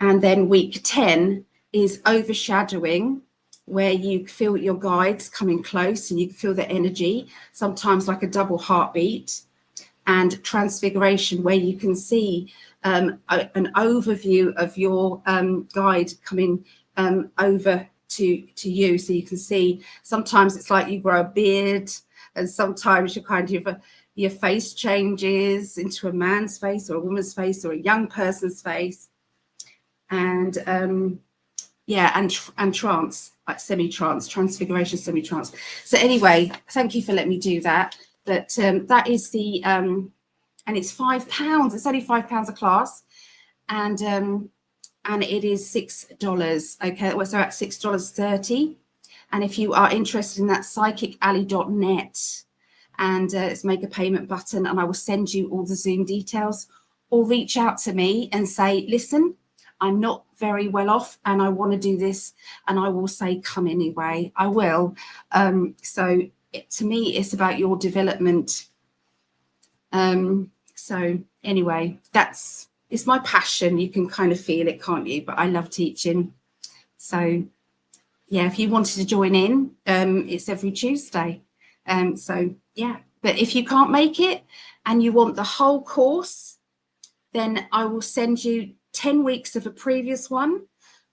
Speaker 1: And then week 10 is overshadowing, where you feel your guides coming close and you can feel the energy, sometimes like a double heartbeat. And transfiguration, where you can see an overview of your guide coming over to you. So you can see sometimes it's like you grow a beard, and sometimes you kind of your face changes into a man's face or a woman's face or a young person's face. And yeah, and trance, like semi-trance, transfiguration, semi-trance. So anyway, thank you for letting me do that. But that is the and it's £5. It's only £5 a class, and it is $6. Okay, well, so at $6.30. And if you are interested in that, PsychicAlly.net, and it's make a payment button, and I will send you all the Zoom details, or reach out to me and say, listen, I'm not very well off and I want to do this, and I will say, come anyway. I will. So to me, it's about your development. So anyway, it's my passion. You can kind of feel it, can't you? But I love teaching. So yeah, if you wanted to join in, it's every Tuesday. So yeah, But if you can't make it and you want the whole course, then I will send you 10 weeks of a previous one.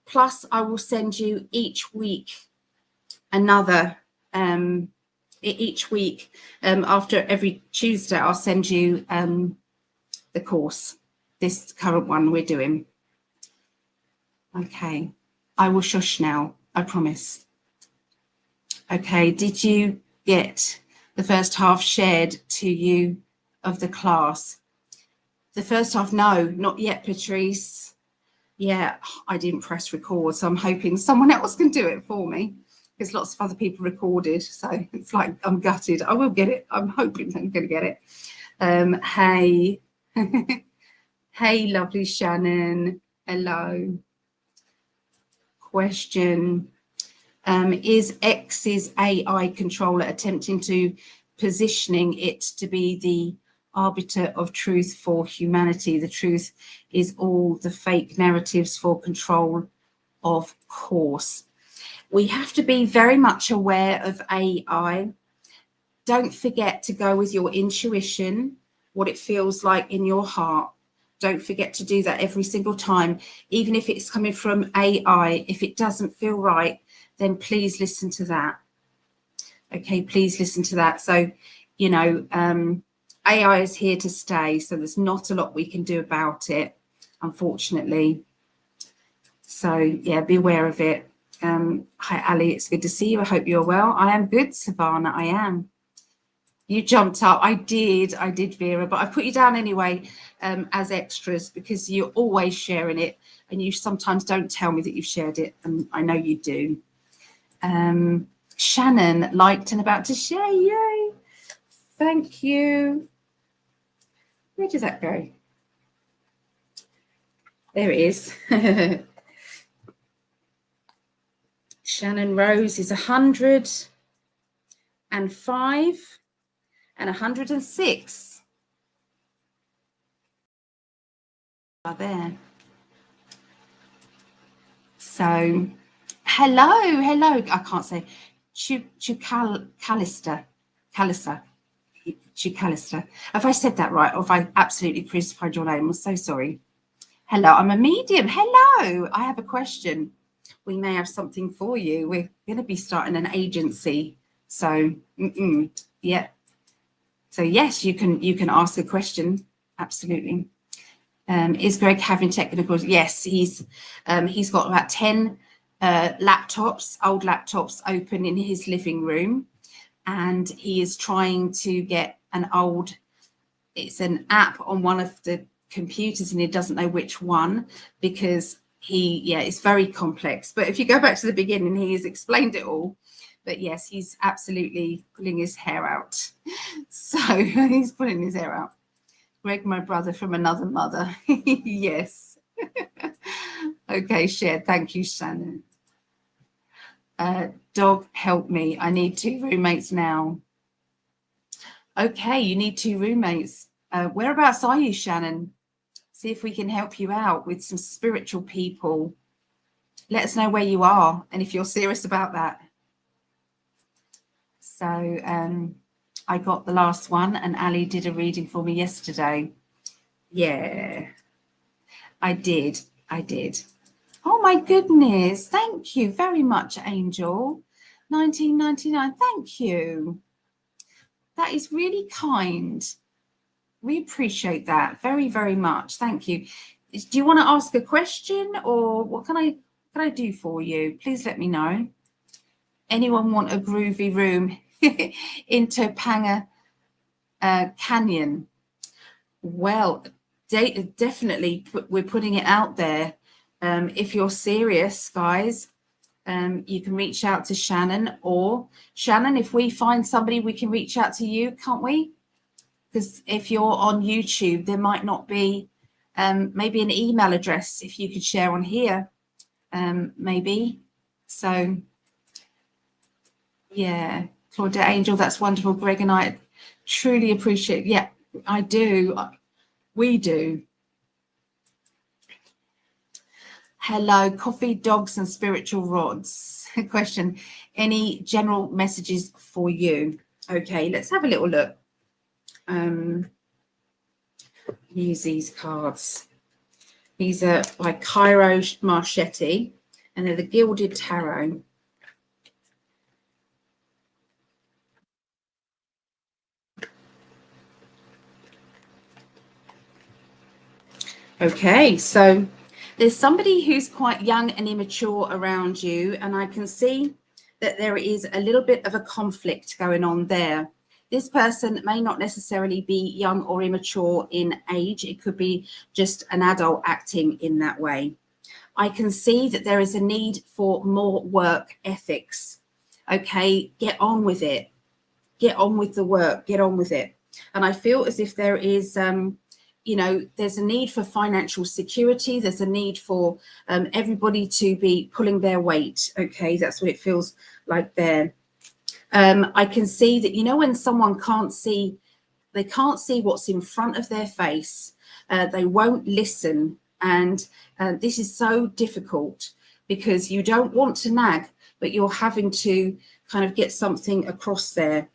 Speaker 1: Plus, I will send you each week another, each week after every Tuesday, I'll send you the course, this current one we're doing. Okay, I will shush now, I promise. Okay, did you get the first half shared to you of the class? The first half, no, not yet, Patrice. Yeah, I didn't press record, so I'm hoping someone else can do it for me, because lots of other people recorded, so it's like I'm gutted. I will get it. I'm hoping I'm going to get it. Hey. Hey, lovely Shannon. Hello. Question. Is X's AI controller attempting to positioning it to be the arbiter of truth for humanity? The truth is all the fake narratives for control, of course. We have to be very much aware of AI. Don't forget to go with your intuition, what it feels like in your heart. Don't forget to do that every single time, even if it's coming from AI. If it doesn't feel right, then please listen to that. Okay, please listen to that. So, you know, AI is here to stay, so there's not a lot we can do about it, unfortunately. So, yeah, be aware of it. Hi, Ali, it's good to see you. I hope you're well. I am good, Savannah, I am. You jumped up. I did, Vera, but I put you down anyway as extras because you're always sharing it and you sometimes don't tell me that you've shared it, and I know you do. Shannon liked and about to share. Yay. Thank you. Where does that go? There it is. Shannon Rose is 105 and 106 are there. So hello. I can't say Chucalister. Have I said that right, or have I absolutely crucified your name? I'm so sorry. Hello, I'm a medium. Hello, I have a question. We may have something for you. We're going to be starting an agency. So, yeah. So yes, you can ask a question. Absolutely. Is Greg having technical? Yes, he's got about 10 laptops, old laptops, open in his living room, and he is trying to get it's an app on one of the computers, and he doesn't know which one because it's very complex. But if you go back to the beginning, he has explained it all. But yes, he's absolutely pulling his hair out. So he's pulling his hair out. Greg, my brother from another mother. Yes. Okay, shared. Thank you, Shannon. Dog, help me. I need 2 roommates now. Okay, you need 2 roommates. Whereabouts are you, Shannon? See if we can help you out with some spiritual people. Let us know where you are and if you're serious about that. So I got the last one, and Ali did a reading for me yesterday. Yeah, I did. Oh my goodness. Thank you very much, Angel. 1999. Thank you. That is really kind. We appreciate that very, very much. Thank you. Do you want to ask a question, or what can I do for you? Please let me know. Anyone want a groovy room in Topanga Canyon? Well, definitely we're putting it out there. If you're serious, guys, you can reach out to Shannon, or Shannon, if we find somebody, we can reach out to you, can't we? Because if you're on YouTube, there might not be maybe an email address if you could share on here, maybe. So yeah, Claudette Angel, that's wonderful. Greg and I truly appreciate it. Yeah, I do. We do. Hello, coffee, dogs, and spiritual rods. Question, any general messages for you? Okay, let's have a little look. use these cards. These are by Cairo Marchetti, and they're the Gilded Tarot. Okay, so there's somebody who's quite young and immature around you, and I can see that there is a little bit of a conflict going on there. This person may not necessarily be young or immature in age. It could be just an adult acting in that way. I can see that there is a need for more work ethics. Okay, get on with it. Get on with the work. Get on with it. And I feel as if there is, there's a need for financial security. There's a need for everybody to be pulling their weight. Okay, that's what it feels like there. I can see that, when someone can't see what's in front of their face, they won't listen. And this is so difficult because you don't want to nag, but you're having to kind of get something across there.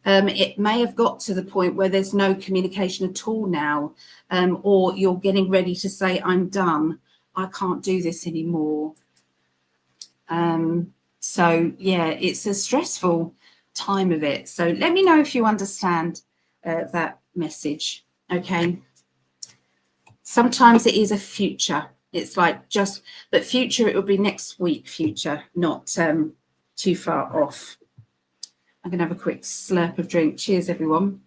Speaker 1: It may have got to the point where there's no communication at all now, or you're getting ready to say, I'm done. I can't do this anymore. So, yeah, it's a stressful time of it. So let me know if you understand that message. Okay. Sometimes it is a future. It's like but future, it will be next week future, not too far off. I'm going to have a quick slurp of drink. Cheers, everyone.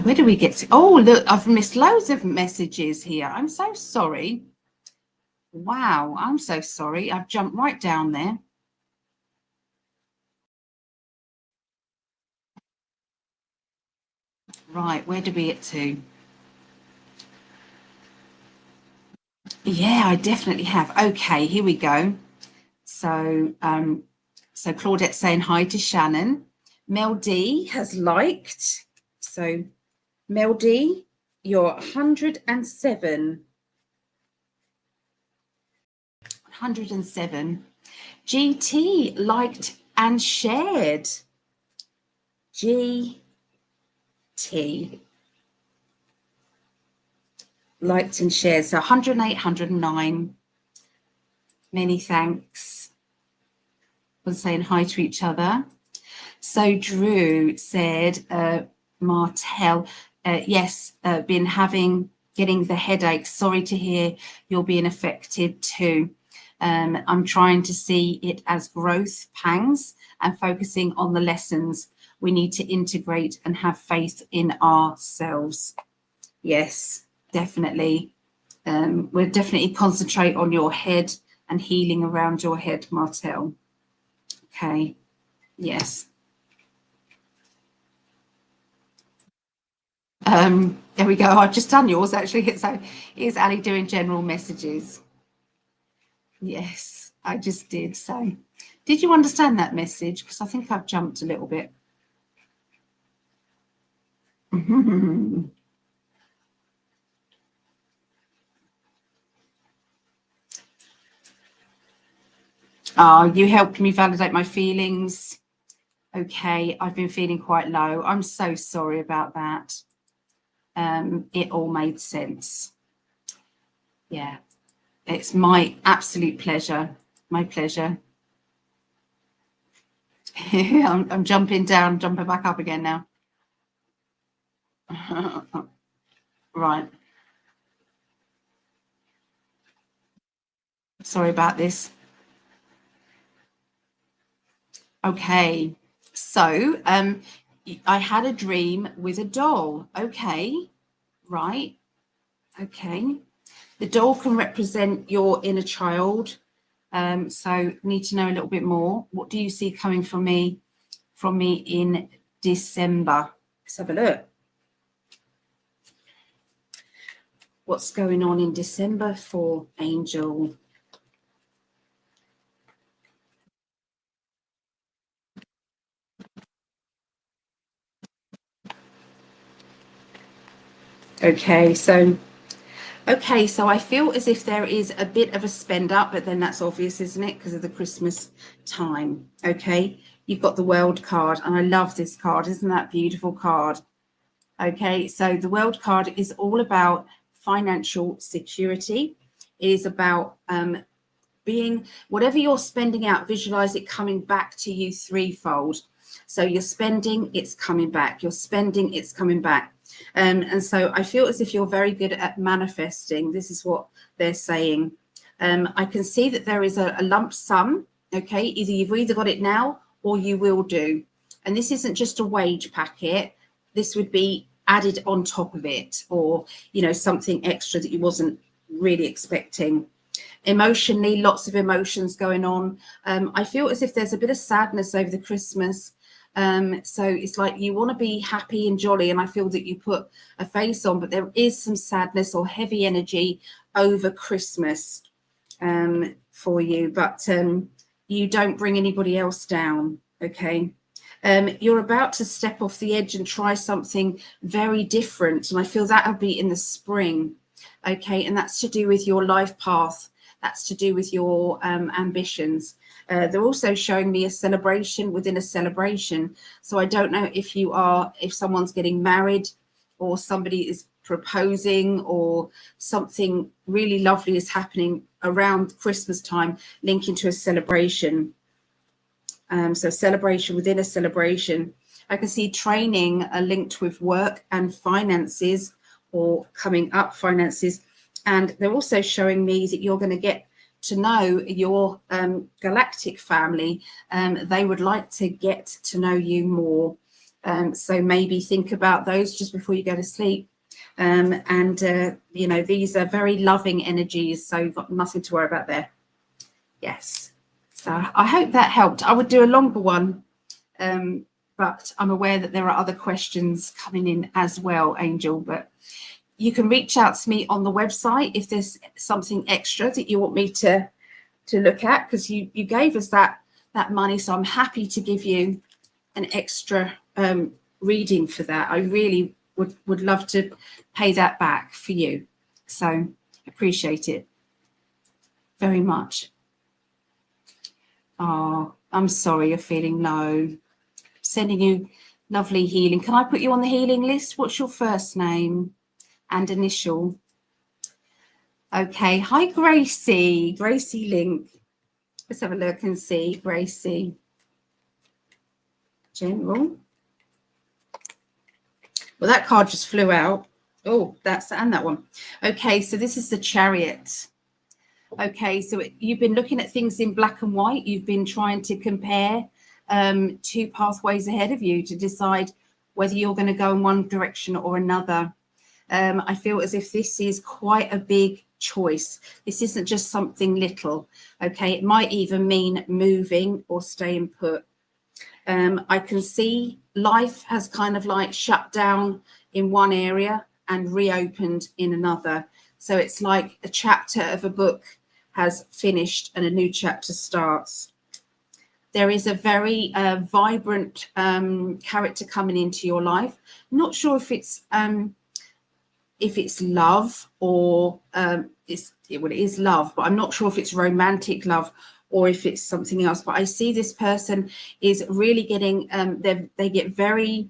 Speaker 1: Where do we get to? Oh, look, I've missed loads of messages here. I'm so sorry. Wow, I'm so sorry. I've jumped right down there. Right, where do we get to? Yeah, I definitely have. Okay, here we go. So, so Claudette's saying hi to Shannon. Mel D has liked. So, Mel D, you're 107. 107. GT liked and shared. GT liked and shared. So 108, 109. Many thanks for saying hi to each other. So Drew said, Martel, yes, getting the headache. Sorry to hear you're being affected too. I'm trying to see it as growth pangs and focusing on the lessons we need to integrate and have faith in ourselves. Yes, definitely. We'll definitely concentrate on your head and healing around your head, Martel. Okay, yes. There we go. I've just done yours actually. So here's Ali doing general messages. Yes, I just did. So did you understand that message? Because I think I've jumped a little bit. You helped me validate my feelings. Okay, I've been feeling quite low. I'm so sorry about that. It all made sense. Yeah, it's my absolute pleasure. My pleasure. I'm jumping down, jumping back up again now. Right. Sorry about this. Okay. So I had a dream with a doll. Okay. Right. Okay. The doll can represent your inner child. So need to know a little bit more. What do you see coming from me in December? Let's have a look. What's going on in December for Angel? Okay, so I feel as if there is a bit of a spend up, but then that's obvious, isn't it? Because of the Christmas time. Okay, you've got the World card, and I love this card. Isn't that beautiful card? Okay, so the World card is all about financial security. It is about being, whatever you're spending out, visualize it coming back to you threefold. So you're spending, it's coming back. You're spending, it's coming back. And so I feel as if you're very good at manifesting. This is what they're saying. I can see that there is a lump sum. Okay, you've either got it now or you will do. And this isn't just a wage packet. This would be added on top of it, or, you know, something extra that you wasn't really expecting. Emotionally, lots of emotions going on. I feel as if there's a bit of sadness over the Christmas. So it's like you want to be happy and jolly, and I feel that you put a face on, but there is some sadness or heavy energy over Christmas for you, but you don't bring anybody else down. Okay. You're about to step off the edge and try something very different, and I feel that'll be in the spring. Okay, and that's to do with your life path. That's to do with your ambitions. They're also showing me a celebration within a celebration. So I don't know if if someone's getting married, or somebody is proposing, or something really lovely is happening around Christmas time, linking to a celebration. So celebration within a celebration. I can see training linked with work and finances, or coming up finances. And they're also showing me that you're going to get to know your galactic family. They would like to get to know you more. So maybe think about those just before you go to sleep. You know, these are very loving energies, so you've got nothing to worry about there. Yes. So I hope that helped. I would do a longer one, but I'm aware that there are other questions coming in as well, Angel. But you can reach out to me on the website if there's something extra that you want me to look at, because you gave us that money, so I'm happy to give you an extra reading for that. I really would love to pay that back for you. So appreciate it very much. Oh, I'm sorry you're feeling low. Sending you lovely healing. Can I put you on the healing list? What's your first name and initial? Okay. Hi, Gracie. Gracie Link. Let's have a look and see. Gracie. General. Well, that card just flew out. Oh, and that one. Okay, so this is the Chariot. Okay, so you've been looking at things in black and white. You've been trying to compare two pathways ahead of you to decide whether you're going to go in one direction or another. I feel as if this is quite a big choice. This isn't just something little. Okay, it might even mean moving or staying put. I can see life has kind of like shut down in one area and reopened in another. So it's like a chapter of a book has finished and a new chapter starts. There is a very vibrant character coming into your life. Not sure if it's love, or it is love, but I'm not sure if it's romantic love or if it's something else. But I see this person is really getting they get very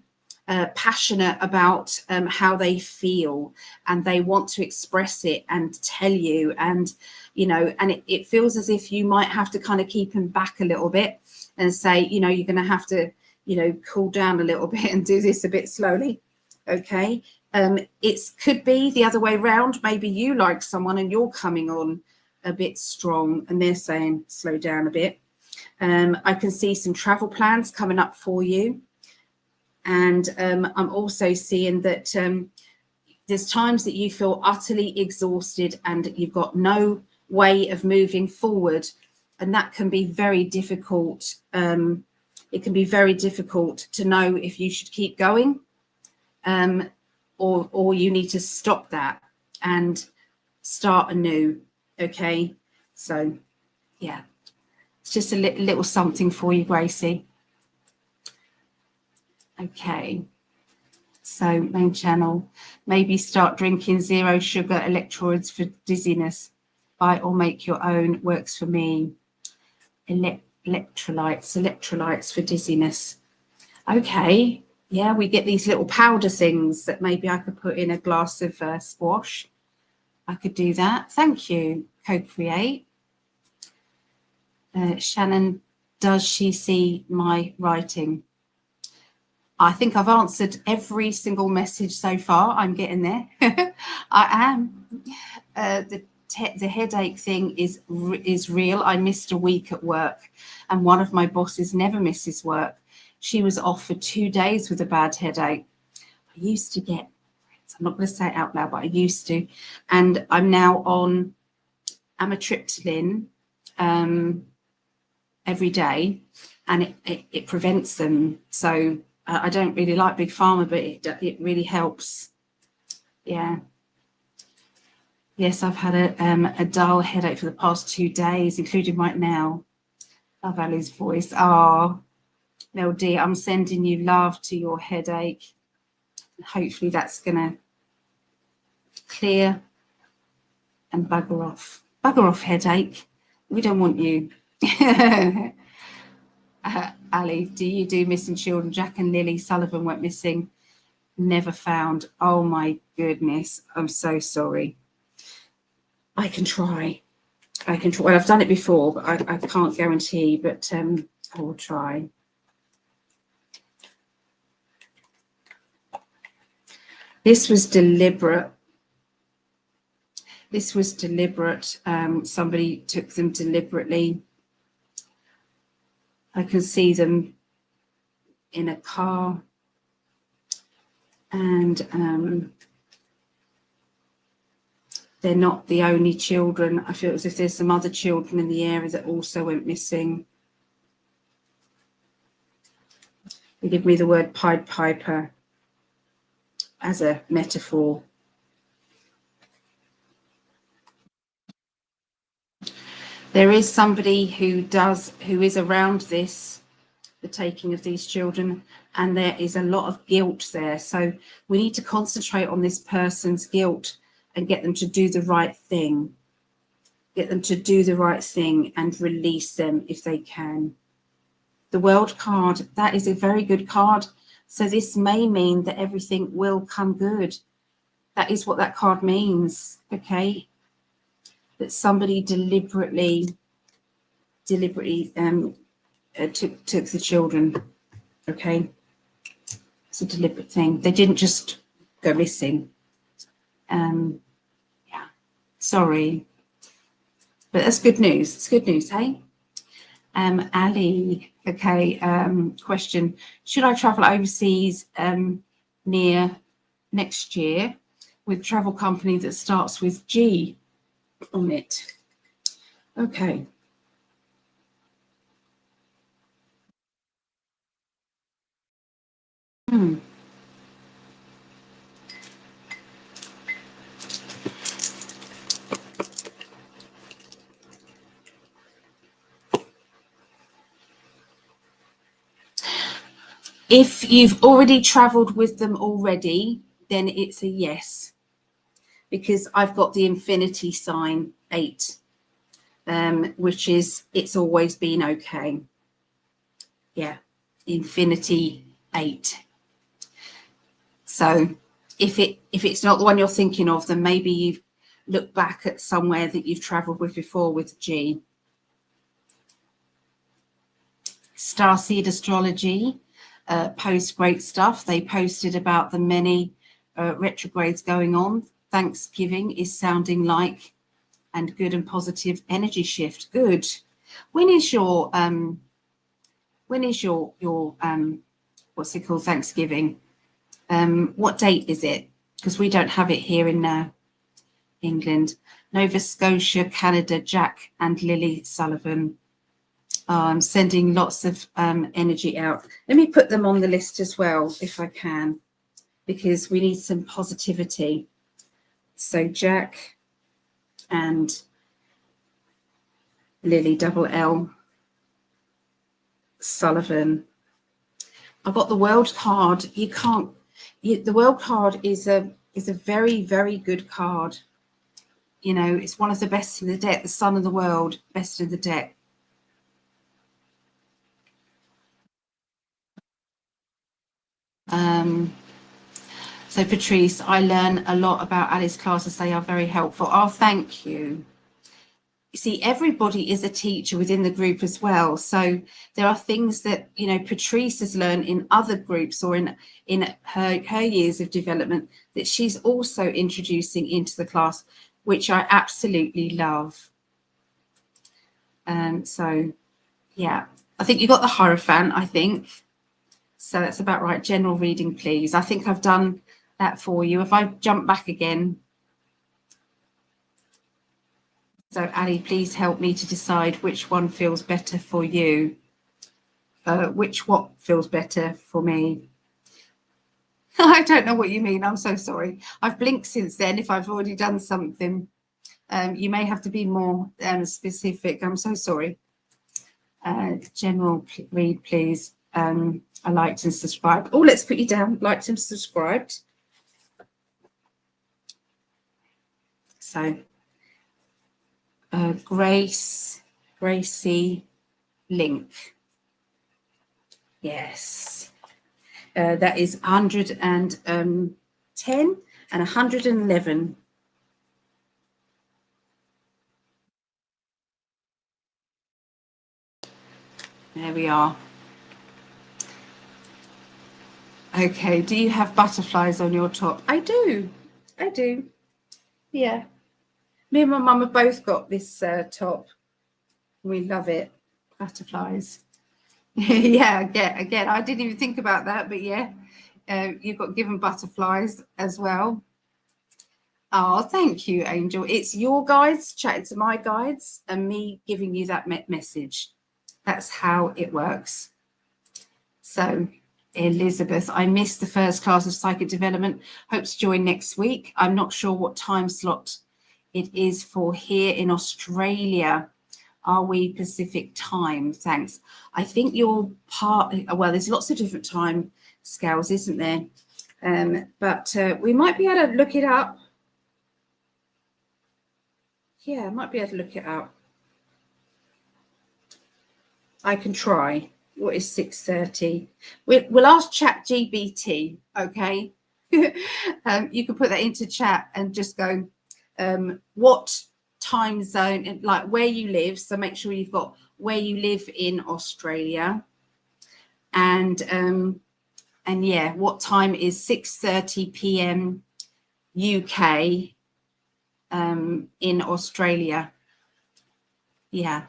Speaker 1: passionate about how they feel, and they want to express it and tell you, and you know, and it feels as if you might have to kind of keep them back a little bit and say, you know, you're going to have to, you know, cool down a little bit and do this a bit slowly. Okay. It could be the other way around. Maybe you like someone and you're coming on a bit strong and they're saying slow down a bit. I can see some travel plans coming up for you. And I'm also seeing that there's times that you feel utterly exhausted and you've got no way of moving forward. And that can be very difficult. It can be very difficult to know if you should keep going. Or you need to stop that and start anew. Okay, so yeah, it's just a little something for you, Gracie. Okay, So main channel, maybe start drinking 0 sugar electrolytes for dizziness. Buy or make your own, works for me. Electrolytes for dizziness. Okay, yeah, we get these little powder things that maybe I could put in a glass of squash. I could do that. Thank you, co-create. Shannon, does she see my writing? I think I've answered every single message so far. I'm getting there. I am. The headache thing is real. I missed a week at work, and one of my bosses never misses work. She was off for 2 days with a bad headache. I used to get, I'm not going to say it out loud, but I used to, and I'm now on amitriptyline every day, and it prevents them. So I don't really like Big Pharma, but it really helps. Yeah. Yes, I've had a dull headache for the past 2 days, including right now. Love Ali's voice. Oh, Mel D, I'm sending you love to your headache. Hopefully that's going to clear and bugger off. Bugger off, headache. We don't want you. Ali, do you do missing children? Jack and Lily Sullivan went missing. Never found. Oh my goodness. I'm so sorry. I can try. Well, I've done it before, but I can't guarantee, but I will try. This was deliberate. Somebody took them deliberately. I can see them in a car, and they're not the only children. I feel as if there's some other children in the area that also went missing. They give me the word Pied Piper as a metaphor. There is somebody who is around this, the taking of these children, and there is a lot of guilt there. So we need to concentrate on this person's guilt and get them to do the right thing. Get them to do the right thing and release them if they can. The World card, that is a very good card. So this may mean that everything will come good. That is what that card means, okay? That somebody deliberately took the children, okay? It's a deliberate thing. They didn't just go missing. Yeah, sorry. But that's good news. It's good news, hey? Ali, okay, question. Should I travel overseas near next year with a travel company that starts with G on it? Okay. If you've already traveled with them already, then it's a yes, because I've got the infinity sign 8, which is it's always been okay. Yeah, infinity 8. So if it's not the one you're thinking of, then maybe you've looked back at somewhere that you've traveled with before with G. Starseed Astrology post great stuff. They posted about the many retrogrades going on. Thanksgiving is sounding like, and good and positive energy shift. Good. When is your what's it called, Thanksgiving? What date is it? Because we don't have it here in England. Nova Scotia, Canada, Jack and Lily Sullivan. I'm sending lots of energy out. Let me put them on the list as well, if I can, because we need some positivity. So Jack and Lily, double L, Sullivan. I've got the World card. You can't, The World card is a very, very good card. You know, it's one of the best in the deck. The Sun of the World, best in the deck. So Patrice, I learn a lot about Ali's classes. They are very helpful. Oh, thank you. You see, everybody is a teacher within the group as well. So there are things that, you know, Patrice has learned in other groups or in her years of development that she's also introducing into the class, which I absolutely love. So, yeah, I think you got the Hierophant, I think. So that's about right. General reading, please. I think I've done that for you. If I jump back again. So, Ali, please help me to decide which one feels better for you. What feels better for me? I don't know what you mean. I'm so sorry. I've blinked since then. If I've already done something, you may have to be more specific. I'm so sorry. General read, please. I liked and subscribed. Oh, let's put you down. Liked and subscribed. So, Gracie, link. Yes. That is 110 and 111. There we are. Okay, do you have butterflies on your top? I do. Yeah. Me and my mum have both got this top. We love it. Butterflies. Yeah, again, I didn't even think about that, but yeah, you got given butterflies as well. Oh, thank you, Angel. It's your guides chatting to my guides and me giving you that message. That's how it works. So, Elizabeth, I missed the first class of psychic development. Hope to join next week. I'm not sure what time slot it is for here in Australia. Are we Pacific time? Thanks. I think you're well, there's lots of different time scales, isn't there? But we might be able to look it up. Yeah, I might be able to look it up. I can try. What is 6:30? We'll ask ChatGPT, okay? You can put that into chat and just go, what time zone, like where you live. So make sure you've got where you live in Australia. And yeah, what time is 6:30 p.m. UK in Australia? Yeah.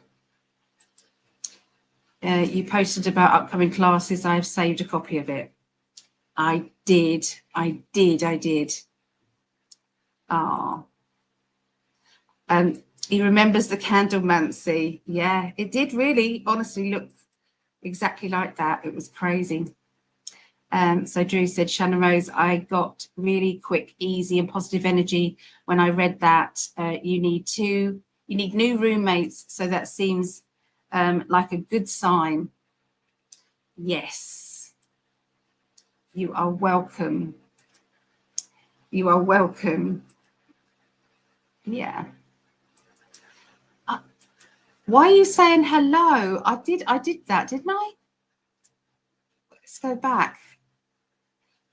Speaker 1: You posted about upcoming classes. I've saved a copy of it. I did. Ah. He remembers the candlemancy. Yeah, it did really honestly look exactly like that. It was crazy. So Drew said, Shannon Rose, I got really quick, easy and positive energy when I read that. You need new roommates. So that seems like a good sign. Yes. You are welcome. You are welcome. Yeah. Why are you saying hello? I did that, didn't I? Let's go back.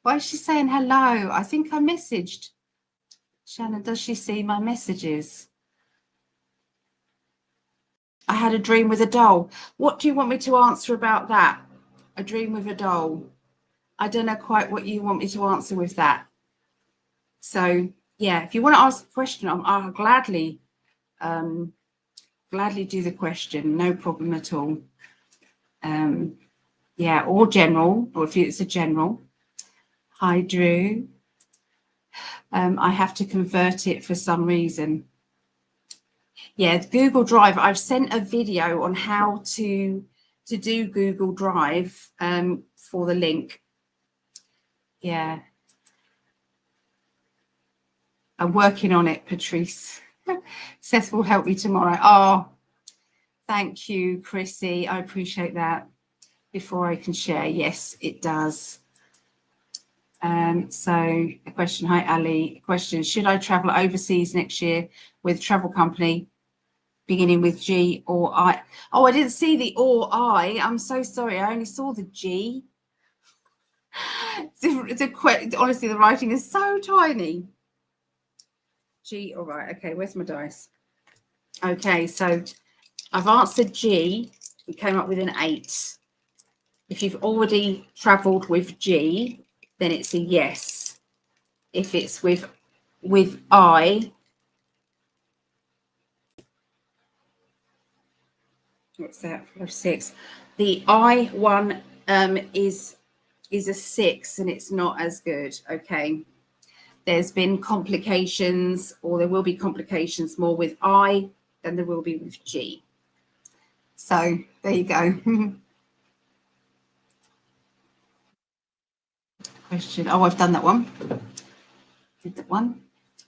Speaker 1: Why is she saying hello? I think I messaged. Shannon, does she see my messages? I had a dream with a doll. What do you want me to answer about that? A dream with a doll. I don't know quite what you want me to answer with that. So, yeah, if you want to ask a question, I'll gladly do the question. No problem at all. Yeah, or general, or if it's a general. Hi, Drew. I have to convert it for some reason. Yeah, Google Drive. I've sent a video on how to do Google Drive for the link. Yeah. I'm working on it, Patrice. Seth will help me tomorrow. Oh, thank you, Chrissy. I appreciate that. Before I can share, yes, it does. So a question, hi Ali, question, should I travel overseas next year with travel company beginning with G or I? Oh, I didn't see the or I. I'm so sorry. I only saw the G. Honestly, the writing is so tiny. G, all right. Okay, where's my dice? Okay, so I've answered G. We came up with an 8. If you've already travelled with G, then it's a yes. If it's with I, what's that? 5, 6. The I one is a 6, and it's not as good. Okay. There's been complications, or there will be complications more with I than there will be with G. So there you go. Question. Oh, I've done that one. Did that one.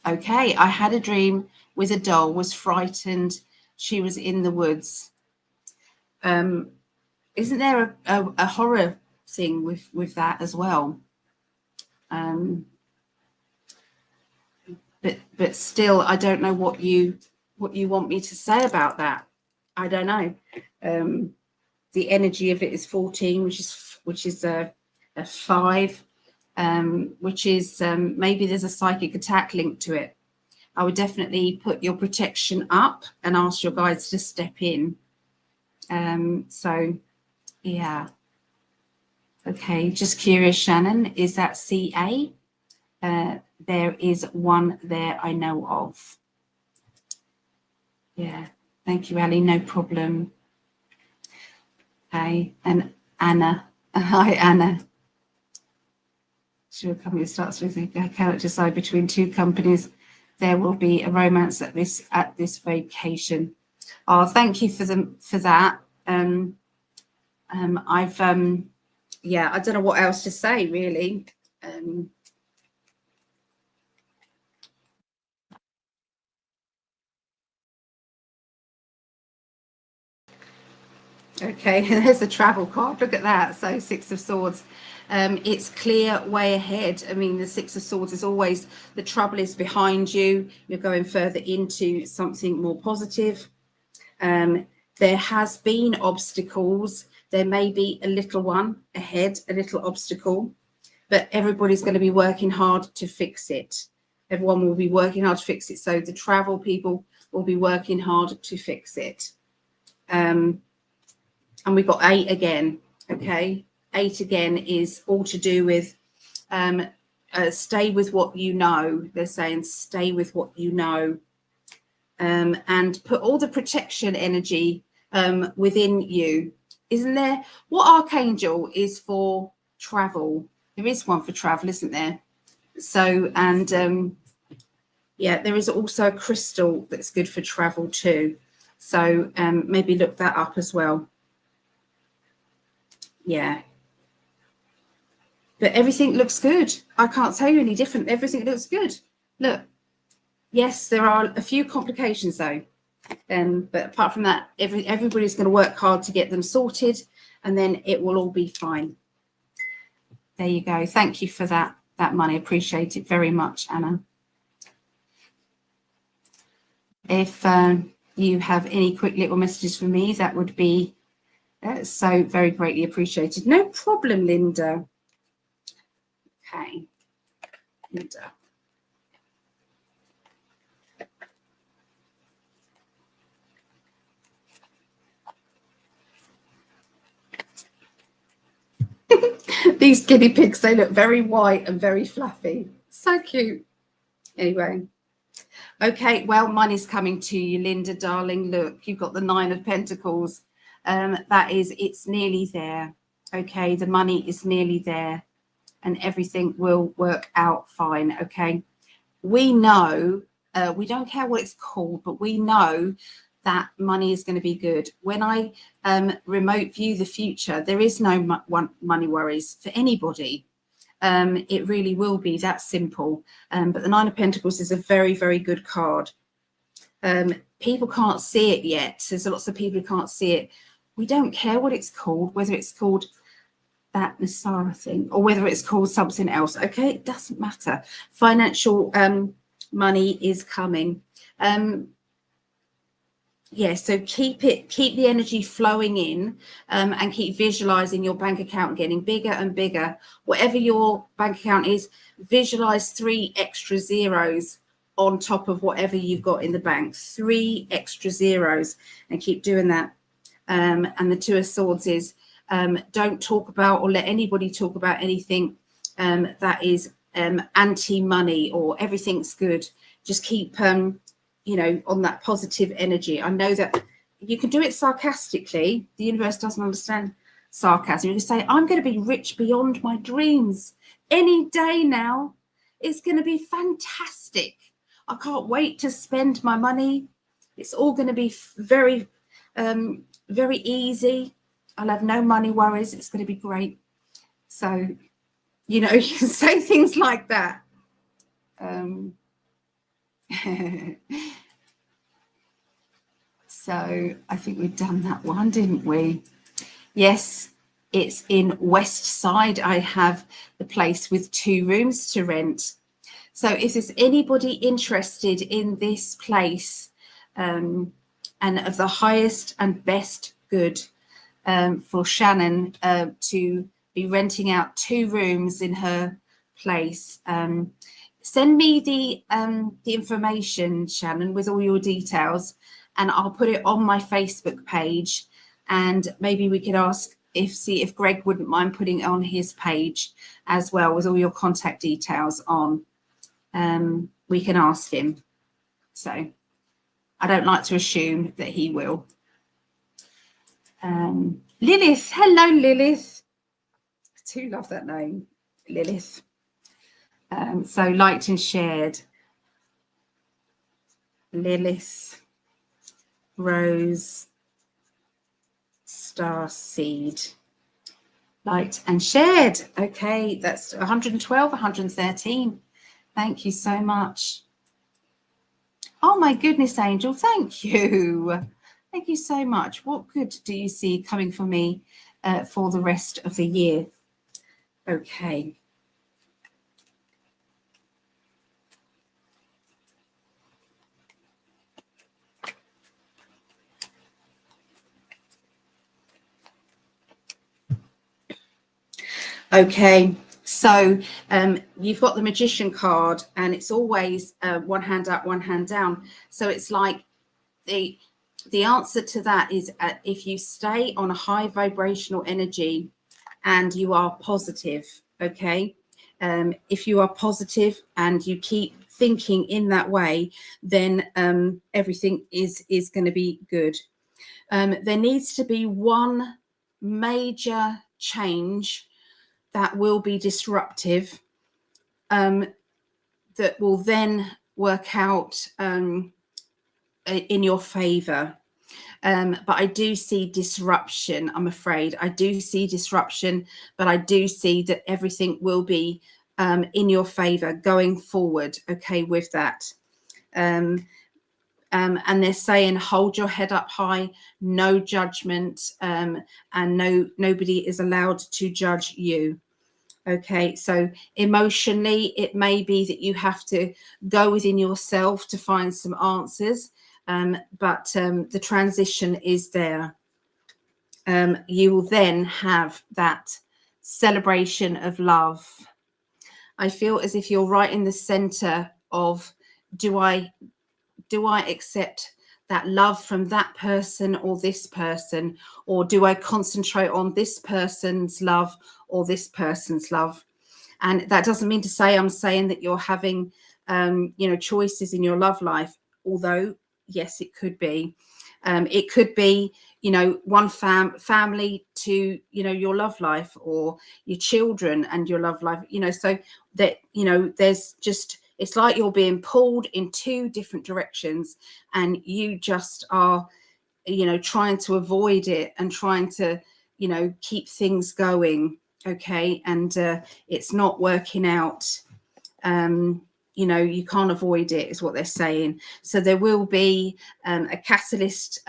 Speaker 1: Okay. I had a dream with a doll, was frightened. She was in the woods. Isn't there a horror thing with that as well? But still, I don't know what you want me to say about that. I don't know. The energy of it is 14, which is a 5, which is maybe there's a psychic attack linked to it. I would definitely put your protection up and ask your guides to step in. So, yeah. Okay, just curious, Shannon, is that CA? There is one there I know of. Yeah, thank you, Ali, no problem. Okay, and Anna. Hi, Anna. Sure, company starts with, I cannot decide between 2 companies. There will be a romance at this vacation. Oh, thank you for that. I've yeah, I don't know what else to say really. Okay, there's a travel card. Look at that. So 6 of Swords. It's clear way ahead. I mean, the 6 of Swords is always the trouble is behind you. You're going further into something more positive. There has been obstacles. There may be a little one ahead, a little obstacle, but everybody's going to be working hard to fix it. Everyone will be working hard to fix it. So the travel people will be working hard to fix it. And we've got 8 again. Okay. 8 again is all to do with stay with what you know. They're saying stay with what you know. And put all the protection energy within you. Isn't there? What archangel is for travel? There is one for travel, isn't there? So, and yeah, there is also a crystal that's good for travel too. So maybe look that up as well. Yeah. But everything looks good. I can't tell you any different. Everything looks good. Look. Yes, there are a few complications though. But apart from that, everybody's going to work hard to get them sorted, and then it will all be fine. There you go. Thank you for that money. Appreciate it very much, Anna. If you have any quick little messages for me, that would be so very greatly appreciated. No problem, Linda. Okay, Linda. These guinea pigs, they look very white and very fluffy. So cute. Anyway. Okay, well, money's coming to you, Linda, darling. Look, you've got the 9 of Pentacles. That is, it's nearly there. Okay, the money is nearly there and everything will work out fine. Okay, we know, we don't care what it's called, but we know that money is going to be good. When I remote view the future, there is no money worries for anybody. It really will be that simple. But the 9 of Pentacles is a very, very good card. People can't see it yet. There's lots of people who can't see it. We don't care what it's called, whether it's called that Nasara thing, or whether it's called something else. Okay, it doesn't matter. Financial money is coming. Yeah, so keep the energy flowing in, and keep visualizing your bank account getting bigger and bigger. Whatever your bank account is, visualize 3 extra zeros on top of whatever you've got in the bank. 3 extra zeros, and keep doing that. And the Two of Swords is, don't talk about or let anybody talk about anything that is anti-money or everything's good. Just keep you know, on that positive energy. I know that you can do it sarcastically. The universe doesn't understand sarcasm. You can say, I'm going to be rich beyond my dreams any day now. It's going to be fantastic. I can't wait to spend my money. It's all going to be very, very easy. I'll have no money worries. It's going to be great. So, you know, you can say things like that. So I think we've done that one, didn't we? Yes, it's in West Side. I have the place with 2 rooms to rent. So if there's anybody interested in this place, and of the highest and best good, for Shannon to be renting out 2 rooms in her place, send me the information, Shannon, with all your details, and I'll put it on my Facebook page, and maybe we could see if Greg wouldn't mind putting it on his page as well with all your contact details on. We can ask him. So I don't like to assume that he will. Lilith, hello Lilith. I do love that name, Lilith. So liked and shared. Lilith, Rose, Star Seed, liked and shared. Okay, that's 112, 113. Thank you so much. Oh my goodness, Angel, thank you. Thank you so much. What good do you see coming for me for the rest of the year? Okay. Okay, so you've got the Magician card, and it's always one hand up, one hand down. So it's like the answer to that is if you stay on a high vibrational energy and you are positive, okay? If you are positive and you keep thinking in that way, then everything is going to be good. There needs to be one major change that will be disruptive, that will then work out in your favor. But I do see disruption, I'm afraid. I do see disruption, but I do see that everything will be in your favor going forward, okay, with that. And they're saying hold your head up high, no judgment, and nobody is allowed to judge you. Okay, so emotionally, it may be that you have to go within yourself to find some answers, but the transition is there. You will then have that celebration of love. I feel as if you're right in the center of, do I accept that love from that person or this person, or do I concentrate on this person's love or this person's love? And that doesn't mean to say I'm saying that you're having choices in your love life, although yes, it could be. It could be, one family to, your love life, or your children and your love life, so that, there's just, it's like you're being pulled in 2 different directions, and you just are, trying to avoid it and trying to, keep things going. Okay. And it's not working out. You can't avoid it, is what they're saying. So there will be a catalyst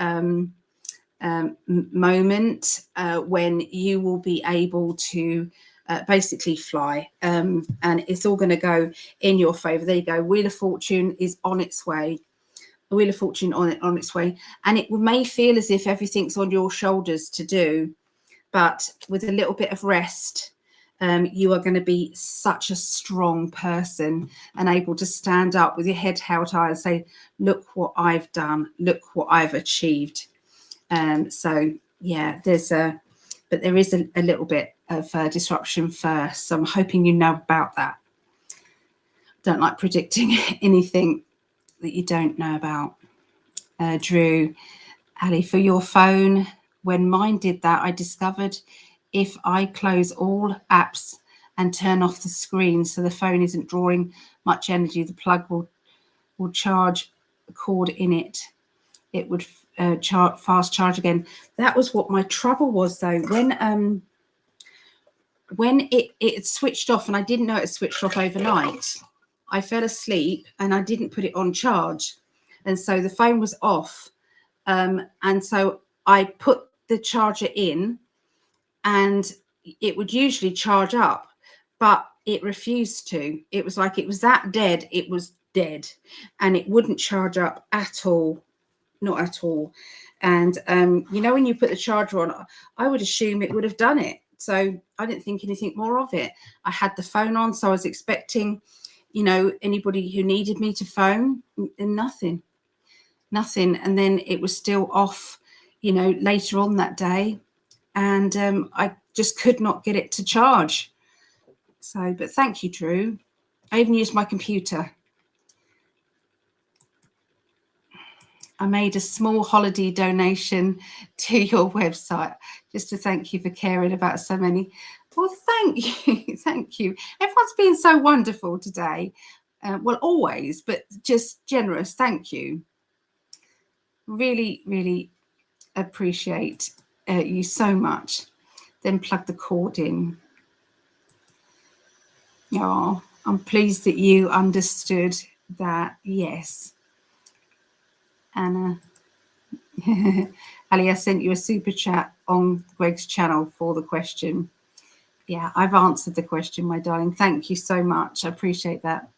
Speaker 1: moment when you will be able to basically fly, and it's all going to go in your favor. There you go. Wheel of Fortune is on its way. The Wheel of Fortune on its way, and it may feel as if everything's on your shoulders to do, but with a little bit of rest, you are going to be such a strong person and able to stand up with your head held high and say, look what I've done, look what I've achieved. So yeah, there is a little bit of disruption first. So I'm hoping you know about that. Don't like predicting anything that you don't know about. Drew, Ali, for your phone, when mine did that, I discovered if I close all apps and turn off the screen so the phone isn't drawing much energy, the plug will charge a cord in it. It would fast charge again. That was what my trouble was, though. When it switched off, and I didn't know it switched off overnight, I fell asleep and I didn't put it on charge, and so the phone was off. And so I put the charger in, and it would usually charge up, but it refused to. It was like it was that dead. It was dead, and it wouldn't charge up at all. Not at all. And you know, when you put the charger on, I would assume it would have done it. So I didn't think anything more of it. I had the phone on, so I was expecting, you know, anybody who needed me to phone, and nothing. And then it was still off, you know, later on that day, and I just could not get it to charge. So, but thank you, Drew. I even used my computer. I made a small holiday donation to your website just to thank you for caring about so many. Well, thank you. Thank you. Everyone's been so wonderful today. Well, always, but just generous. Thank you. Really, really appreciate you so much. Then plug the cord in. Oh, I'm pleased that you understood that. Yes. Anna. Ali, I sent you a super chat on Greg's channel for the question. Yeah, I've answered the question, my darling. Thank you so much. I appreciate that.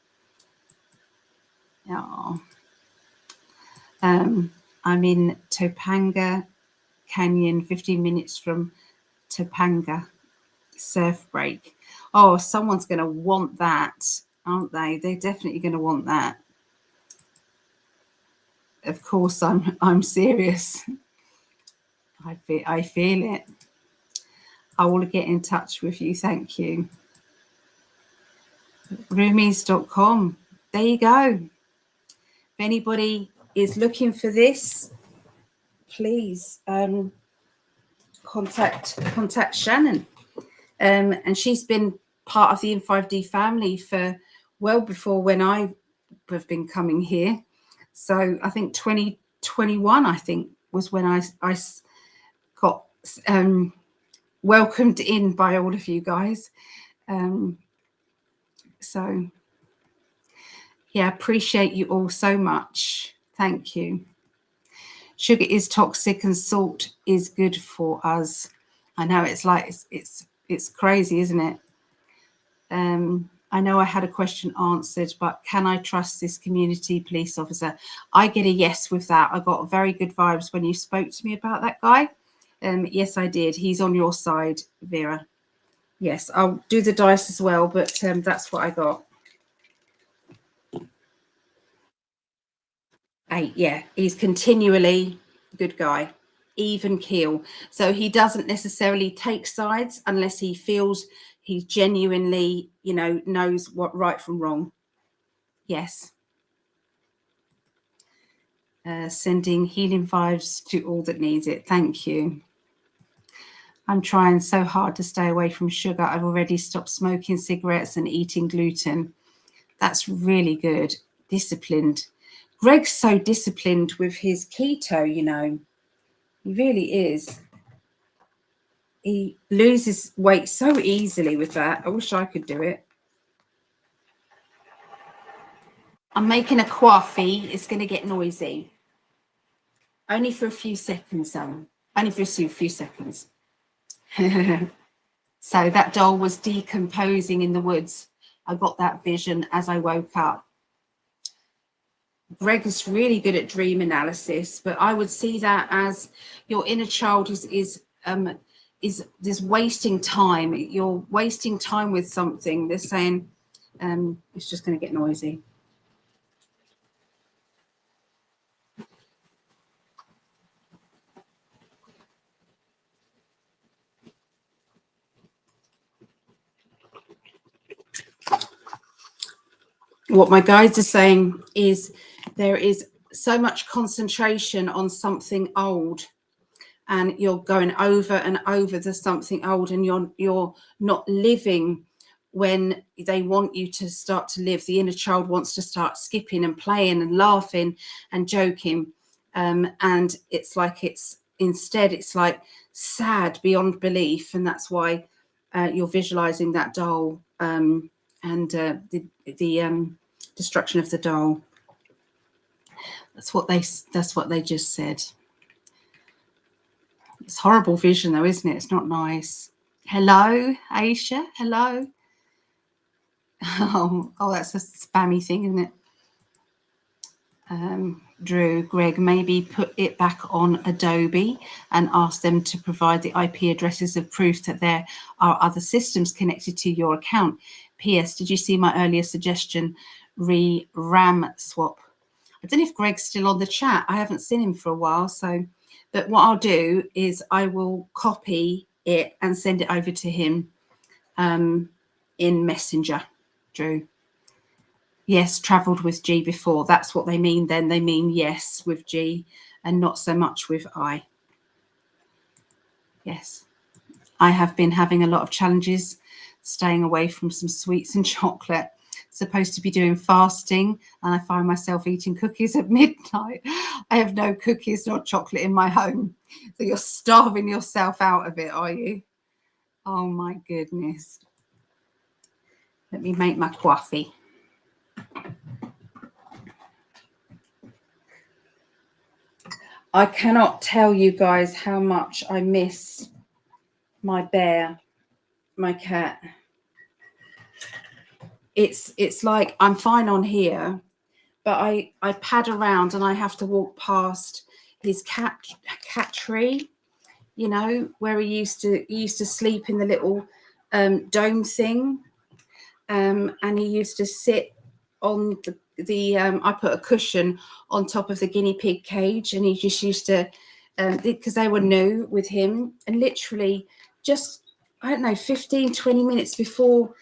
Speaker 1: Oh. I'm in Topanga Canyon, 15 minutes from Topanga. Surf break. Oh, someone's going to want that, aren't they? They're definitely going to want that. Of course, I'm serious. I feel it. I will get in touch with you. Thank you. Roomies.com. There you go. If anybody is looking for this, please contact Shannon. And she's been part of the In5D family for well before when I have been coming here. So I think 2021, I think, was when I got welcomed in by all of you guys. So yeah, appreciate you all so much. Thank you. Sugar is toxic and salt is good for us. I know it's like it's crazy, isn't it? I know I had a question answered, but can I trust this community police officer? I get a yes with that. I got very good vibes when you spoke to me about that guy. Yes, I did. He's on your side, Vera. Yes, I'll do the dice as well, but that's what I got. 8, yeah. He's continually good guy, even keel. So he doesn't necessarily take sides unless he feels he genuinely, you know, knows what right from wrong. Yes. Sending healing vibes to all that needs it. Thank you. I'm trying so hard to stay away from sugar. I've already stopped smoking cigarettes and eating gluten. That's really good. Disciplined. Greg's so disciplined with his keto, you know. He really is. He loses weight so easily with that. I wish I could do it. I'm making a coffee. It's going to get noisy. Only for a few seconds, only for a few seconds. So that doll was decomposing in the woods. I got that vision as I woke up. Greg is really good at dream analysis, but I would see that as your inner child is wasting time. You're wasting time with something. They're saying it's just going to get noisy. What my guides are saying is there is so much concentration on something old, and you're going over and over to something old, and you're not living when they want you to start to live. The inner child wants to start skipping and playing and laughing and joking, and it's like instead it's like sad beyond belief, and that's why you're visualizing that doll and the destruction of the doll. That's what they just said. It's horrible vision though, isn't it? It's not nice. Hello, Aisha. Hello. Oh, that's a spammy thing, isn't it? Drew, Greg, maybe put it back on Adobe and ask them to provide the IP addresses of proof that there are other systems connected to your account. P.S. Did you see my earlier suggestion? RAM swap. I don't know if Greg's still on the chat. I haven't seen him for a while. So, but what I'll do is I will copy it and send it over to him in Messenger, Drew. Yes, travelled with G before. That's what they mean then. They mean yes with G and not so much with I. Yes. I have been having a lot of challenges staying away from some sweets and chocolate. Supposed to be doing fasting, and I find myself eating cookies at midnight. I have no cookies nor chocolate in my home. So you're starving yourself out of it, are you? Oh my goodness. Let me make my coffee. I cannot tell you guys how much I miss my bear, my cat. It's like I'm fine on here, but I pad around and I have to walk past his cat tree, you know, where he used to sleep in the little dome thing, and he used to sit on the I put a cushion on top of the guinea pig cage, and he just used to because they were new with him, and literally just I don't know 15-20 minutes before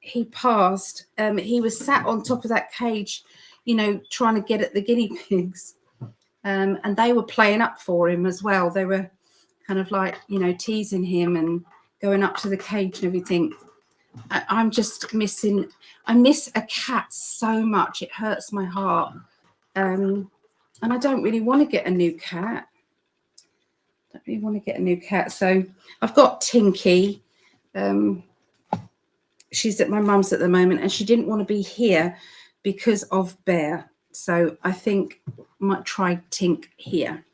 Speaker 1: he passed, he was sat on top of that cage, you know, trying to get at the guinea pigs, and they were playing up for him as well. They were kind of like, you know, teasing him and going up to the cage and everything. I'm just missing. I miss a cat so much. It hurts my heart, and I don't really want to get a new cat. So I've got Tinky. She's at my mum's at the moment, and she didn't want to be here because of Bear. So I think I might try Tink here.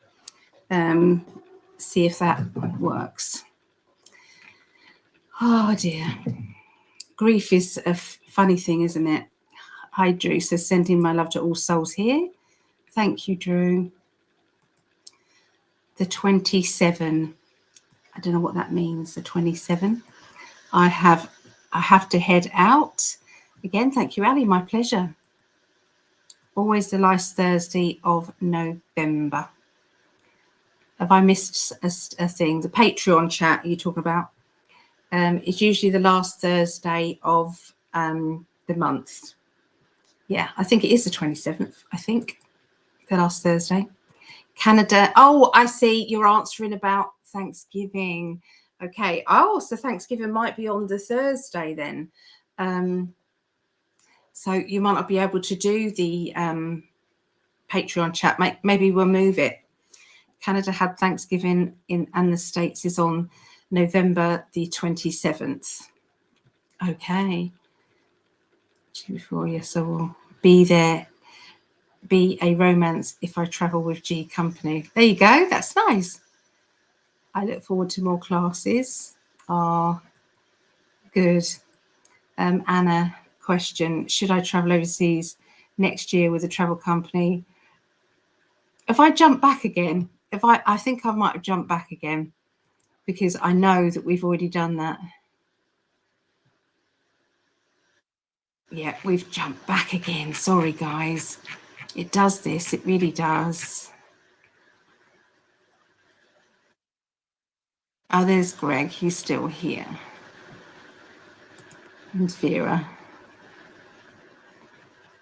Speaker 1: See if that works. Oh dear. Grief is a funny thing, isn't it? Hi, Drew. So sending my love to all souls here. Thank you, Drew. The 27. I don't know what that means, the 27. I have to head out. Again, thank you, Ali. My pleasure. Always the last Thursday of November. Have I missed a thing? The Patreon chat you're talking about is usually the last Thursday of the month. Yeah, I think it is the 27th. I think the last Thursday. Canada. Oh, I see. You're answering about Thanksgiving. Okay. Oh, so Thanksgiving might be on the Thursday then. So you might not be able to do the Patreon chat. Maybe we'll move it. Canada had Thanksgiving and the States is on November the 27th. Okay. Before, yes, I will be there. Be a romance if I travel with G Company. There you go. That's nice. I look forward to more classes. Ah, good. Anna, question: should I travel overseas next year with a travel company? If I jump back again, I think I might have jumped back again, because I know that we've already done that. Yeah, we've jumped back again. Sorry, guys. It does this. It really does. Oh, there's Greg. He's still here. And Vera.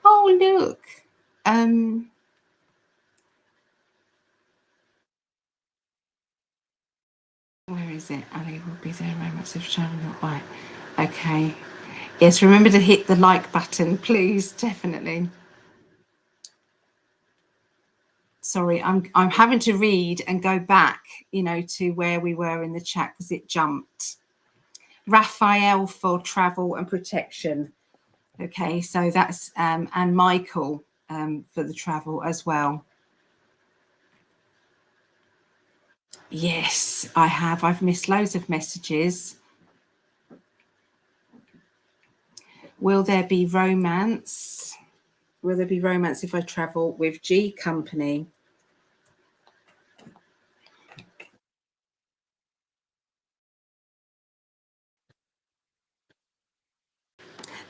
Speaker 1: Oh, look. Where is it? Ali will be there moments of showing not right. Okay. Yes, remember to hit the like button, please. Definitely. Sorry, I'm having to read and go back, to where we were in the chat because it jumped. Raphael for travel and protection. Okay, so that's and Michael for the travel as well. Yes, I have. I've missed loads of messages. Will there be romance? Will there be romance if I travel with G Company?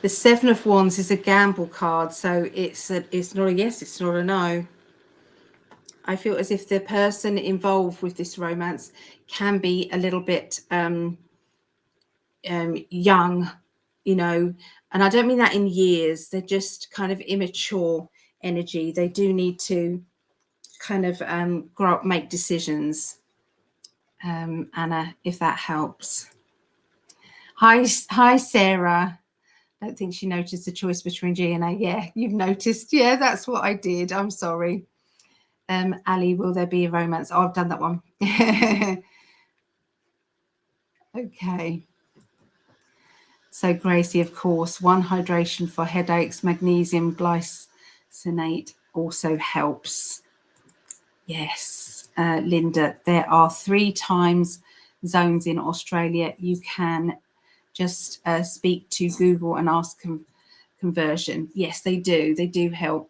Speaker 1: The Seven of Wands is a gamble card, so it's not a yes, it's not a no. I feel as if the person involved with this romance can be a little bit young, and I don't mean that in years. They're just kind of immature energy. They do need to kind of grow up, make decisions. Anna, if that helps. Hi, Sarah. I don't think she noticed the choice between G and A. Yeah, you've noticed. Yeah, that's what I did. I'm sorry. Ali, will there be a romance? Oh, I've done that one. Okay. So Gracie, of course, 1 hydration for headaches. Magnesium glycinate also helps. Yes. Linda, there are 3 times zones in Australia. You can just speak to Google and ask conversion. Yes, they do. They do help.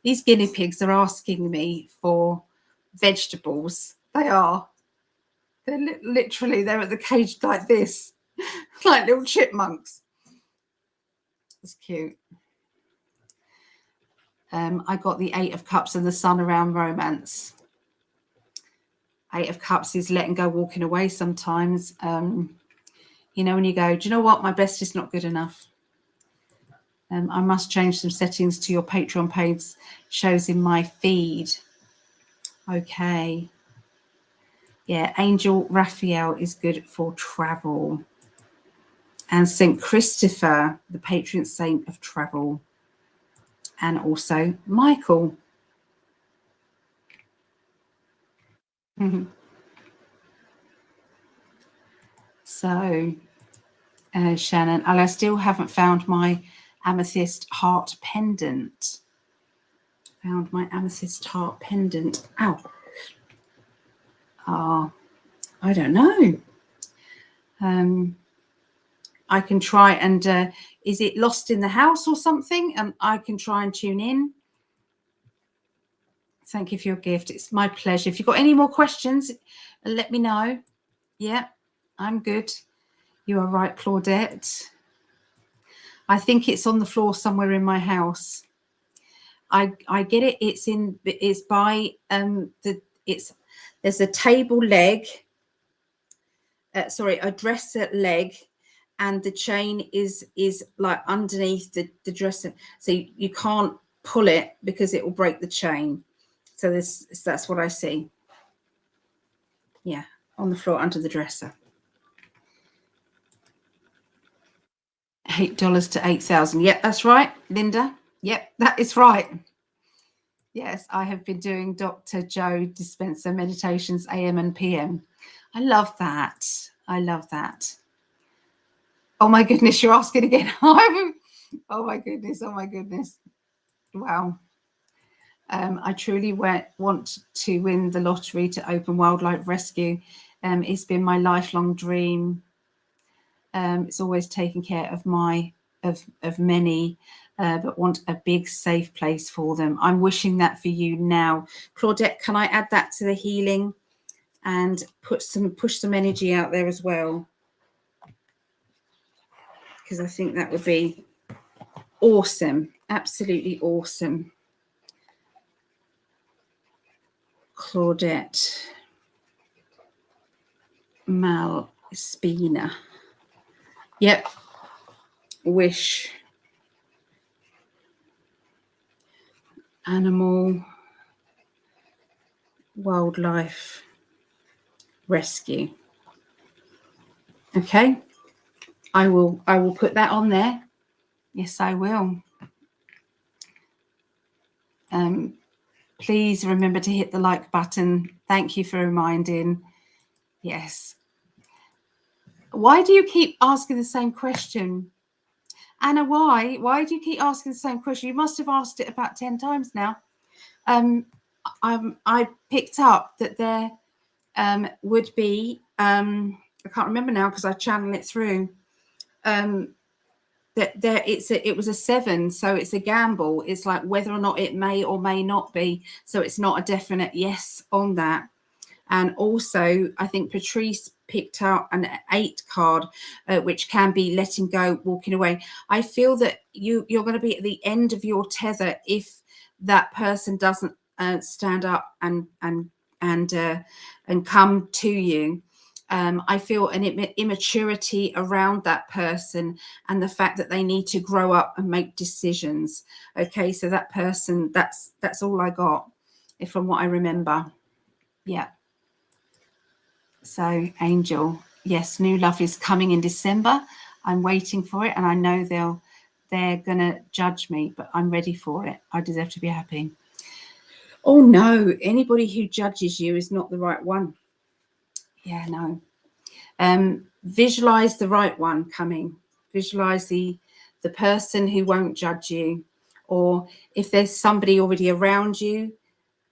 Speaker 1: These guinea pigs are asking me for vegetables. They are. They're literally, they're at the cage like this, like little chipmunks. It's cute. I got the 8 of Cups and the Sun around romance. 8 of Cups is letting go, walking away sometimes. When you go, do you know what? My best is not good enough. I must change some settings to your Patreon page shows in my feed. Okay. Yeah, Angel Raphael is good for travel. And St. Christopher, the patron saint of travel. And also Michael. So, Shannon, and I still haven't found my amethyst heart pendant. Found my amethyst heart pendant. Ow. I don't know. I can try and is it lost in the house or something? And I can try and tune in. Thank you for your gift. It's my pleasure. If you've got any more questions, let me know. Yeah, I'm good. You are right, Claudette. I think it's on the floor somewhere in my house. I get it. It's by there's a table leg. A dresser leg, and the chain is like underneath the dresser, so you can't pull it because it will break the chain. So that's what I see. Yeah, on the floor under the dresser. $8 to 8,000. Yep, that's right, Linda. Yep, that is right. Yes, I have been doing Dr. Joe Dispenza meditations AM and PM. I love that. I love that. Oh my goodness, you're asking again. Oh my goodness. Oh my goodness. Wow. I truly want to win the lottery to open wildlife rescue It's been my lifelong dream. It's always taken care of many, but want a big safe place for them. I'm wishing that for you now. Claudette, can I add that to the healing and push some energy out there as well? Because I think that would be awesome. Absolutely awesome. Claudette Malspina. Yep. Wish. Animal wildlife rescue. Okay. I will put that on there. Yes, I will. Please remember to hit the like button. Thank you for reminding. Yes. Why do you keep asking the same question? Anna, why? Why do you keep asking the same question? You must have asked it about 10 times now. I picked up that there would be, I can't remember now because I channeled it through, that it was a 7, so it's a gamble. It's like whether or not it may or may not be. So it's not a definite yes on that. And also, I think Patrice picked out an 8 card, which can be letting go, walking away. I feel that you're going to be at the end of your tether if that person doesn't stand up and come to you. I feel an immaturity around that person and the fact that they need to grow up and make decisions. Okay, so that person, that's all I got from what I remember. Yeah. So Angel, yes, new love is coming in December. I'm waiting for it, and I know they're gonna judge me, but I'm ready for it. I deserve to be happy. Oh no, anybody who judges you is not the right one. Yeah, no. Visualize the right one coming. Visualize the person who won't judge you, or if there's somebody already around you,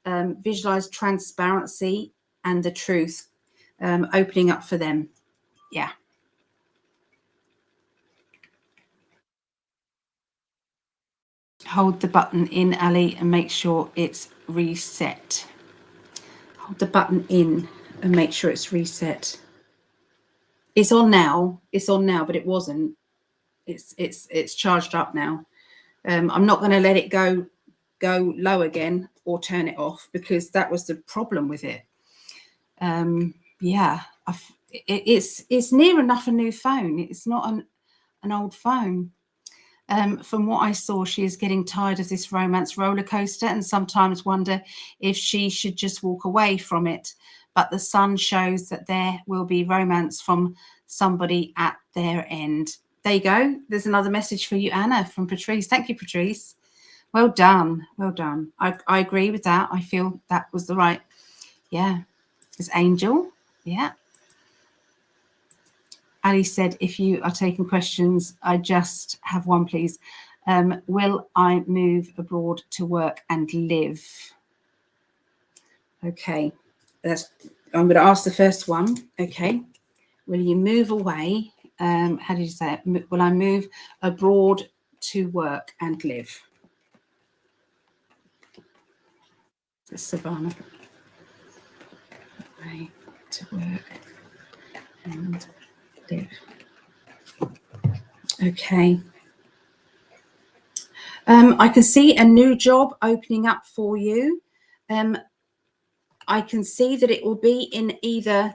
Speaker 1: visualize transparency and the truth opening up for them. Yeah. Hold the button in, Ali, and make sure it's reset. Hold the button in and make sure it's reset. It's on now. It's on now, but it wasn't. It's charged up now. I'm not going to let it go low again or turn it off, because that was the problem with it. Yeah, it's near enough a new phone. It's not an old phone. From what I saw, she is getting tired of this romance roller coaster and sometimes wonder if she should just walk away from it. But the sun shows that there will be romance from somebody at their end. There you go. There's another message for you, Anna, from Patrice. Thank you, Patrice. Well done. Well done. I agree with that. I feel that was the right. Yeah. It's Angel. Yeah. Ali said, if you are taking questions, I just have one, please. Will I move abroad to work and live? Okay. I'm going to ask the first one. Okay. Will you move away? How did you say it? Will I move abroad to work and live? Savannah. Away to work and live. Okay. I can see a new job opening up for you. I can see that it will be in either,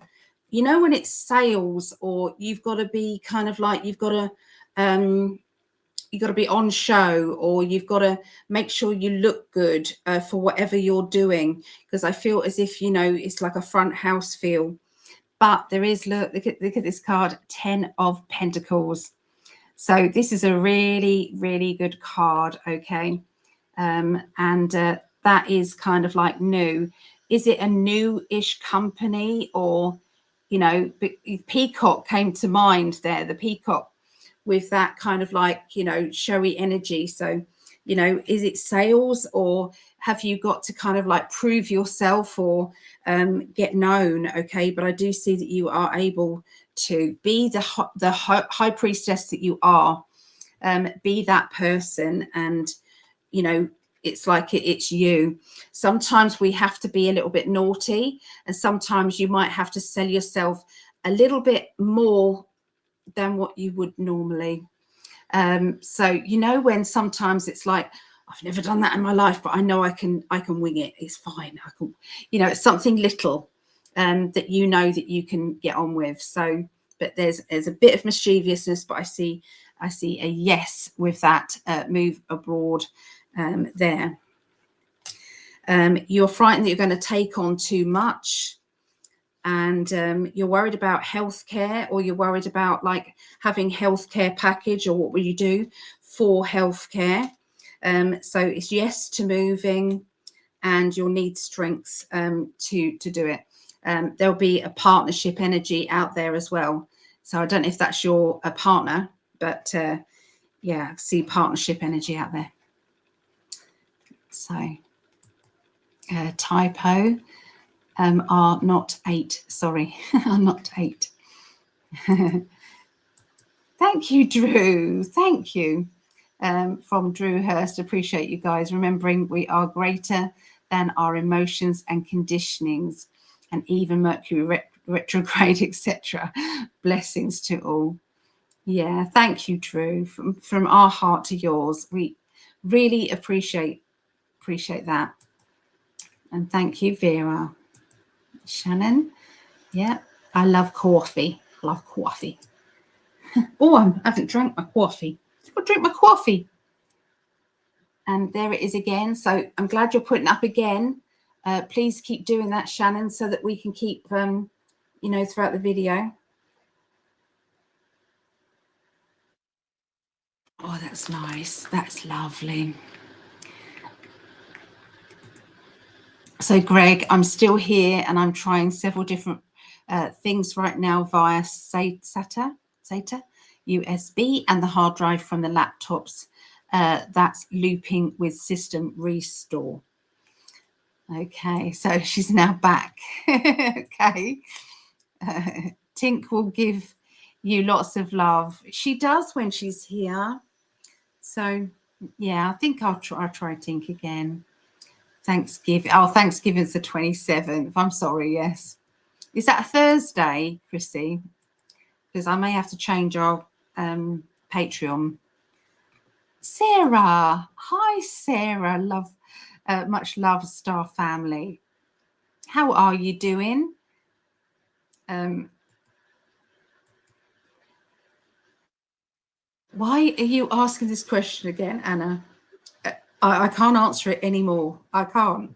Speaker 1: you know, when it's sales, or you've got to be kind of like, you've got to be on show, or you've got to make sure you look good for whatever you're doing, because I feel as if, you know, it's like a front house feel. But there is, look at this card, 10 of Pentacles. So this is a really, really good card. Okay. That is kind of like new. Is it a new-ish company, or, you know, peacock came to mind there, the peacock with that kind of like, you know, showy energy. So you know, is it sales, or have you got to kind of like prove yourself or get known? Okay, but I do see that you are able to be the high priestess that you are, be that person, and you know, it's like it's you. Sometimes we have to be a little bit naughty, and sometimes you might have to sell yourself a little bit more than what you would normally. So you know, when sometimes it's like, I've never done that in my life, but I know I can wing it. It's fine. I can, you know, it's something little that you know that you can get on with. So, but there's a bit of mischievousness, but I see a yes with that move abroad there. You're frightened that you're going to take on too much, and you're worried about healthcare, or you're worried about like having healthcare package, or what will you do for healthcare. So it's yes to moving, and you'll need strength to do it. There'll be a partnership energy out there as well. So I don't know if that's your partner, but yeah, I see partnership energy out there. So typo. Are not 8. Sorry, are not 8. Thank you, Drew. Thank you. From Drew Hurst. Appreciate you guys. Remembering we are greater than our emotions and conditionings, and even Mercury retrograde, etc. Blessings to all. Yeah, thank you, Drew. From our heart to yours. We really appreciate that. And thank you, Vera. Shannon. Yeah, I love coffee. Love coffee. Oh, I haven't drank my coffee. I'll drink my coffee. And there it is again. So I'm glad you're putting up again. Please keep doing that, Shannon, so that we can keep, you know, throughout the video. Oh, that's nice. That's lovely. So, Greg, I'm still here, and I'm trying several different things right now via SATA USB and the hard drive from the laptops. That's looping with system restore. Okay, so she's now back. Okay. Tink will give you lots of love. She does when she's here. So, yeah, I think I'll try Tink again. Thanksgiving. Oh, Thanksgiving's the 27th. I'm sorry, yes. Is that a Thursday, Chrissy? Because I may have to change our Patreon. Sarah. Hi, Sarah. Love, much love, Star family. How are you doing? Why are you asking this question again, Anna? I can't answer it anymore. I can't.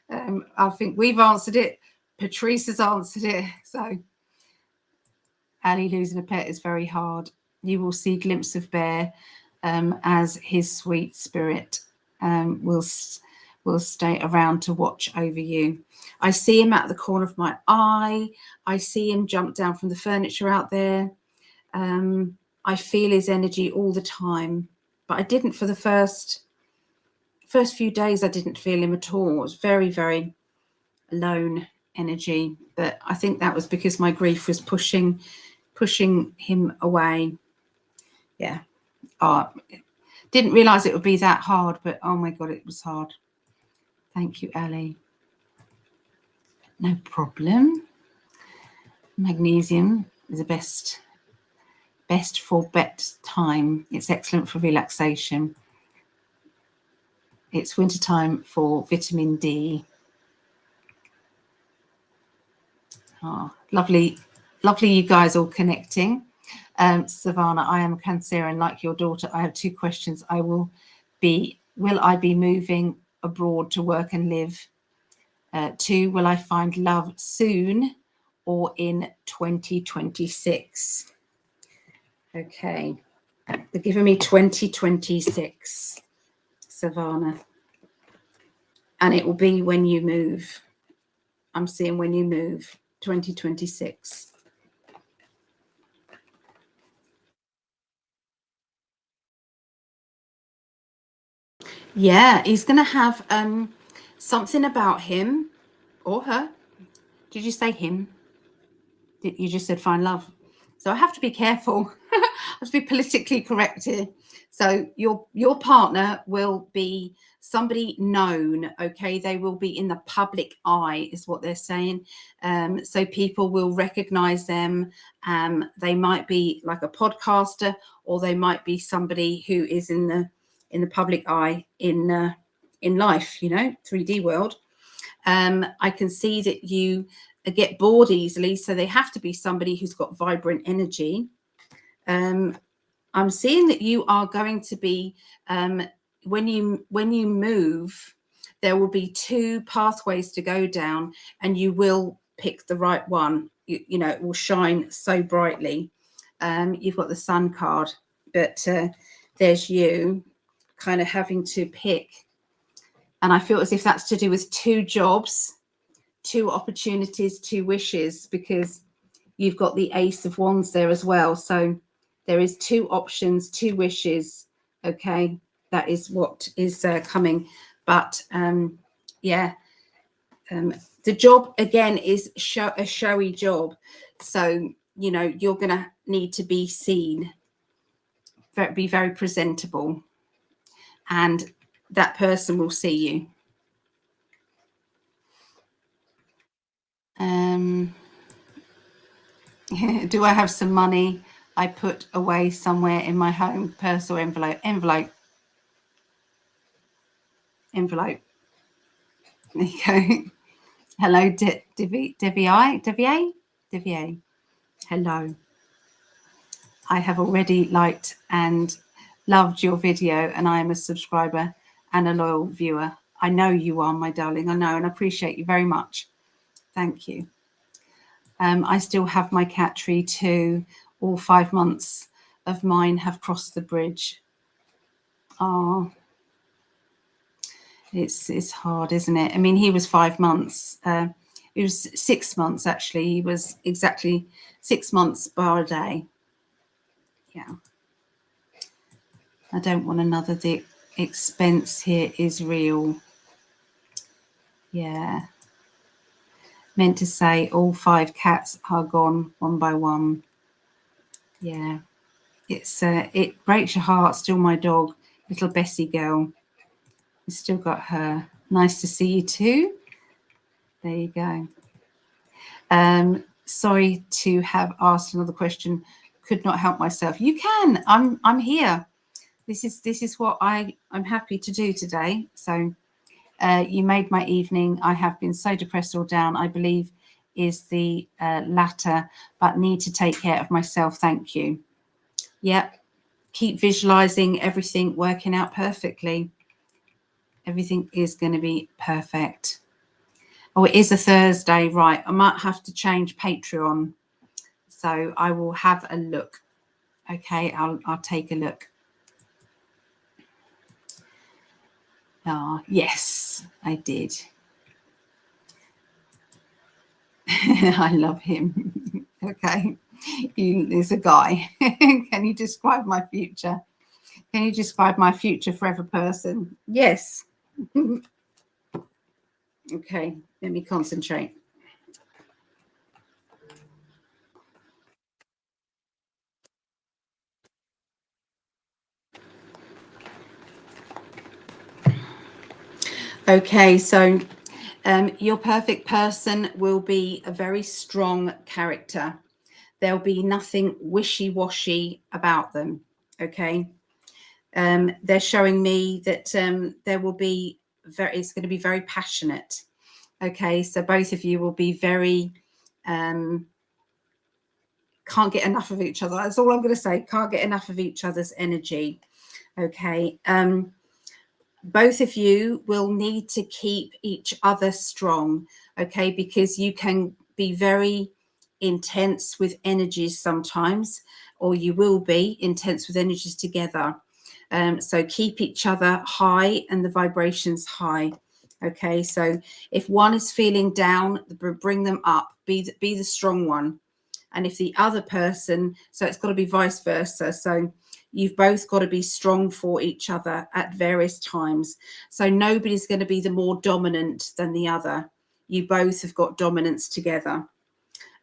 Speaker 1: I think we've answered it. Patrice has answered it. So, Ali, losing a pet is very hard. You will see glimpse of Bear as his sweet spirit will stay around to watch over you. I see him at the corner of my eye. I see him jump down from the furniture out there. I feel his energy all the time, but I didn't for the first few days. I didn't feel him at all. It was very, very alone energy, but I think that was because my grief was pushing him away. Yeah. Didn't realize it would be that hard, but oh my God, it was hard. Thank you, Ali. No problem. Magnesium is the best for bedtime. It's excellent for relaxation. It's wintertime for vitamin D. Oh, lovely you guys all connecting. Savannah, I am a Cancerian like your daughter. I have 2 questions. Will I be moving abroad to work and live? 2, will I find love soon or in 2026? Okay. They're giving me 2026, Savannah. And it will be when you move. I'm seeing when you move, 2026. Yeah, he's going to have something about him or her. Did you say him? You just said find love. So I have to be careful. I have to be politically correct here. So your partner will be somebody known, okay? They will be in the public eye, is what they're saying. So people will recognize them. They might be like a podcaster, or they might be somebody who is in the public eye in life, 3D world. I can see that you get bored easily, so they have to be somebody who's got vibrant energy. I'm seeing that you are going to be when you move, there will be two pathways to go down, and you will pick the right one. It will shine so brightly. You've got the Sun card, but there's you kind of having to pick, and I feel as if that's to do with two jobs, two opportunities, two wishes, because you've got the Ace of Wands there as well. So there is two options, two wishes. Okay, that is what is coming. But yeah, the job again is a showy job. So you're going to need to be seen, be very presentable, and that person will see you. Do I have some money I put away somewhere in my home, purse or envelope? Envelope. There you go. Hello, Devier. Hello. I have already liked and loved your video, and I am a subscriber and a loyal viewer. I know you are, my darling. I know, and I appreciate you very much. Thank you. I still have my cat tree too. All 5 months of mine have crossed the bridge. Oh, it's hard, isn't it? I mean, he was 5 months. It was 6 months, actually. He was exactly 6 months bar a day. Yeah. I don't want another. The expense here is real. Yeah. Meant to say all 5 cats are gone one by one. Yeah. It breaks your heart. Still my dog, little Bessie girl. You still got her. Nice to see you too. There you go. Sorry to have asked another question. Could not help myself. You can. I'm here. This is what I'm happy to do today. So you made my evening. I have been so depressed all down. I believe is the latter, but need to take care of myself. Thank you. Yep. Keep visualizing everything working out perfectly. Everything is going to be perfect. Oh, it is a Thursday, right? I might have to change Patreon, so I will have a look. Okay, I'll take a look. Ah, yes, I did. I love him. Okay, there's a guy. Can you describe my future? Can you describe my future forever person? Yes. Okay, let me concentrate. Okay, so your perfect person will be a very strong character. There'll be nothing wishy-washy about them. Okay. They're showing me that there will be it's going to be very passionate. Okay, so both of you will be very can't get enough of each other. That's all I'm going to say. Can't get enough of each other's energy. Okay. Both of you will need to keep each other strong, okay, because you can be very intense with energies sometimes, or you will be intense with energies together. So keep each other high and the vibrations high. Okay, so if one is feeling down, bring them up, be the strong one. And if the other person, so it's got to be vice versa. So You've both got to be strong for each other at various times. So nobody's going to be the more dominant than the other. You both have got dominance together.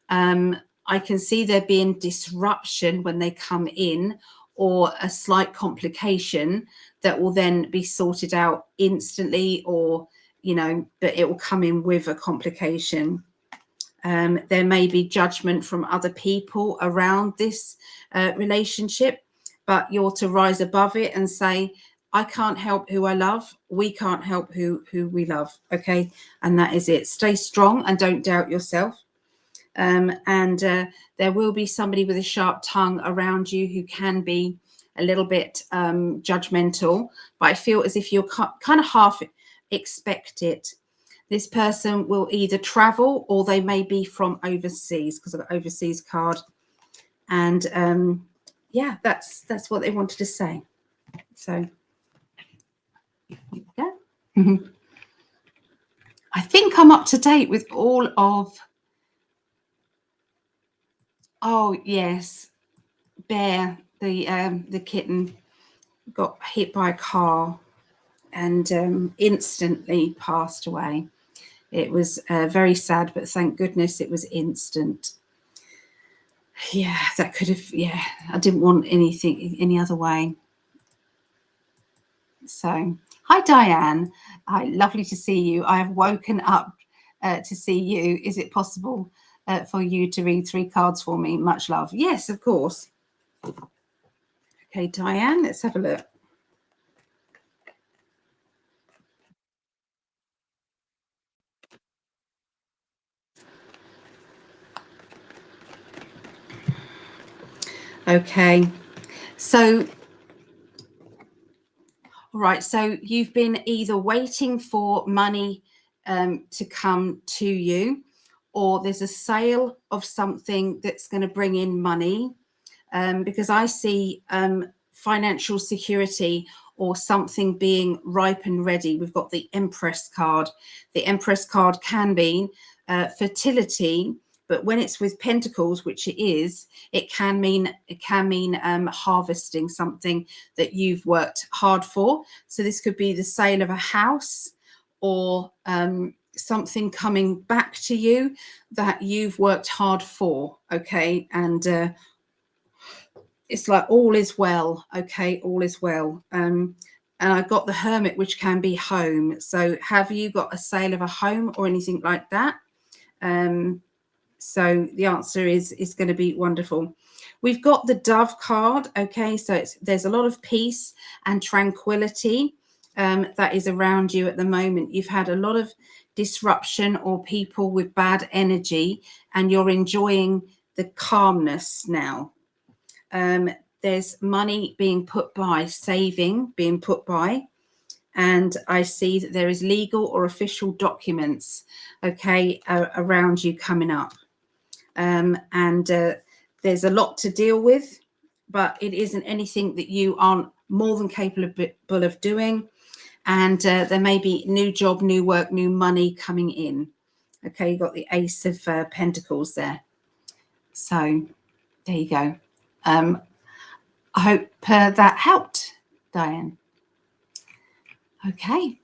Speaker 1: I can see there being disruption when they come in, or a slight complication that will then be sorted out instantly, or, but it will come in with a complication. There may be judgment from other people around this relationship, but you're to rise above it and say, I can't help who I love. We can't help who we love. Okay. And that is it. Stay strong and don't doubt yourself. There will be somebody with a sharp tongue around you who can be a little bit judgmental, but I feel as if you're kind of half expect it. This person will either travel or they may be from overseas, because I've got overseas card. And yeah, that's what they wanted to say. So yeah. I think I'm up to date with all of. Oh yes, Bear, the kitten, got hit by a car and instantly passed away. It was very sad, but thank goodness it was instant. Yeah, that could have, yeah, I didn't want anything any other way. So, hi Diane. Hi, lovely to see you. I have woken up to see you. Is it possible for you to read 3 cards for me? Much love. Yes, of course. Okay, Diane, let's have a look. Okay, so, right, so you've been either waiting for money to come to you, or there's a sale of something that's going to bring in money, because I see financial security or something being ripe and ready. We've got the Empress card. The Empress card can mean fertility, but when it's with Pentacles, which it is, it can mean harvesting something that you've worked hard for. So this could be the sale of a house, or something coming back to you that you've worked hard for. Okay, and it's like all is well. Okay, all is well. And I got the Hermit, which can be home. So have you got a sale of a home or anything like that? So the answer is going to be wonderful. We've got the Dove card. Okay, so there's a lot of peace and tranquility that is around you at the moment. You've had a lot of disruption or people with bad energy, and you're enjoying the calmness now. There's money being put by, saving being put by, and I see that there is legal or official documents, okay, around you coming up. And there's a lot to deal with, but it isn't anything that you aren't more than capable of doing. And there may be new job, new work, new money coming in. Okay, you got the Ace of Pentacles there. So there you go. I hope that helped, Diane. Okay,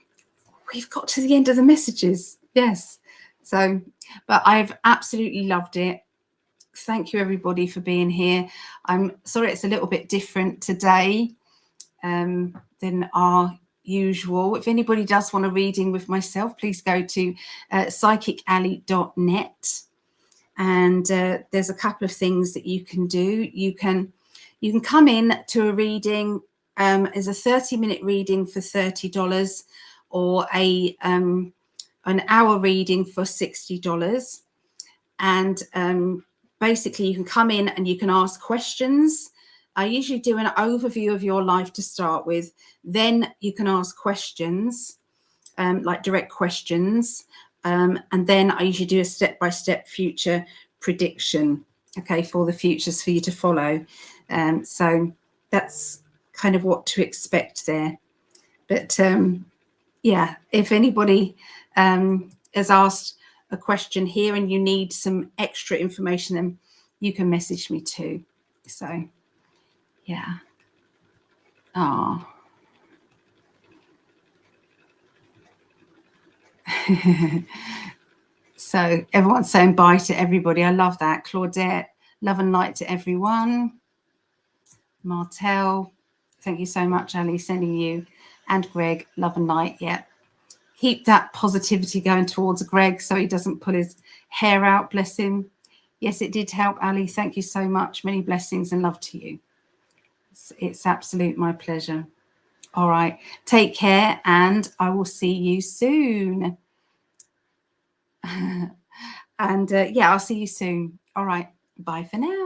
Speaker 1: we've got to the end of the messages. Yes. So, but I've absolutely loved it. Thank you, everybody, for being here. I'm sorry it's a little bit different today than our usual. If anybody does want a reading with myself, please go to PsychicAlly.net. And there's a couple of things that you can do. You can come in to a reading as a 30-minute reading for $30, or an hour reading for $60. And basically you can come in and you can ask questions. I usually do an overview of your life to start with. Then you can ask questions, like direct questions. And then I usually do a step-by-step future prediction, okay, for the futures for you to follow. So that's kind of what to expect there. But yeah, if anybody has asked a question here and you need some extra information, then you can message me too. So yeah. Oh. So everyone's saying bye to everybody. I love that. Claudette, love and light to everyone. Martel, thank you so much, Ali, sending you. And Greg, love and light. Yeah. Keep that positivity going towards Greg so he doesn't pull his hair out, bless him. Yes, it did help, Ali. Thank you so much. Many blessings and love to you. It's absolute my pleasure. All right. Take care and I will see you soon. And yeah, I'll see you soon. All right. Bye for now.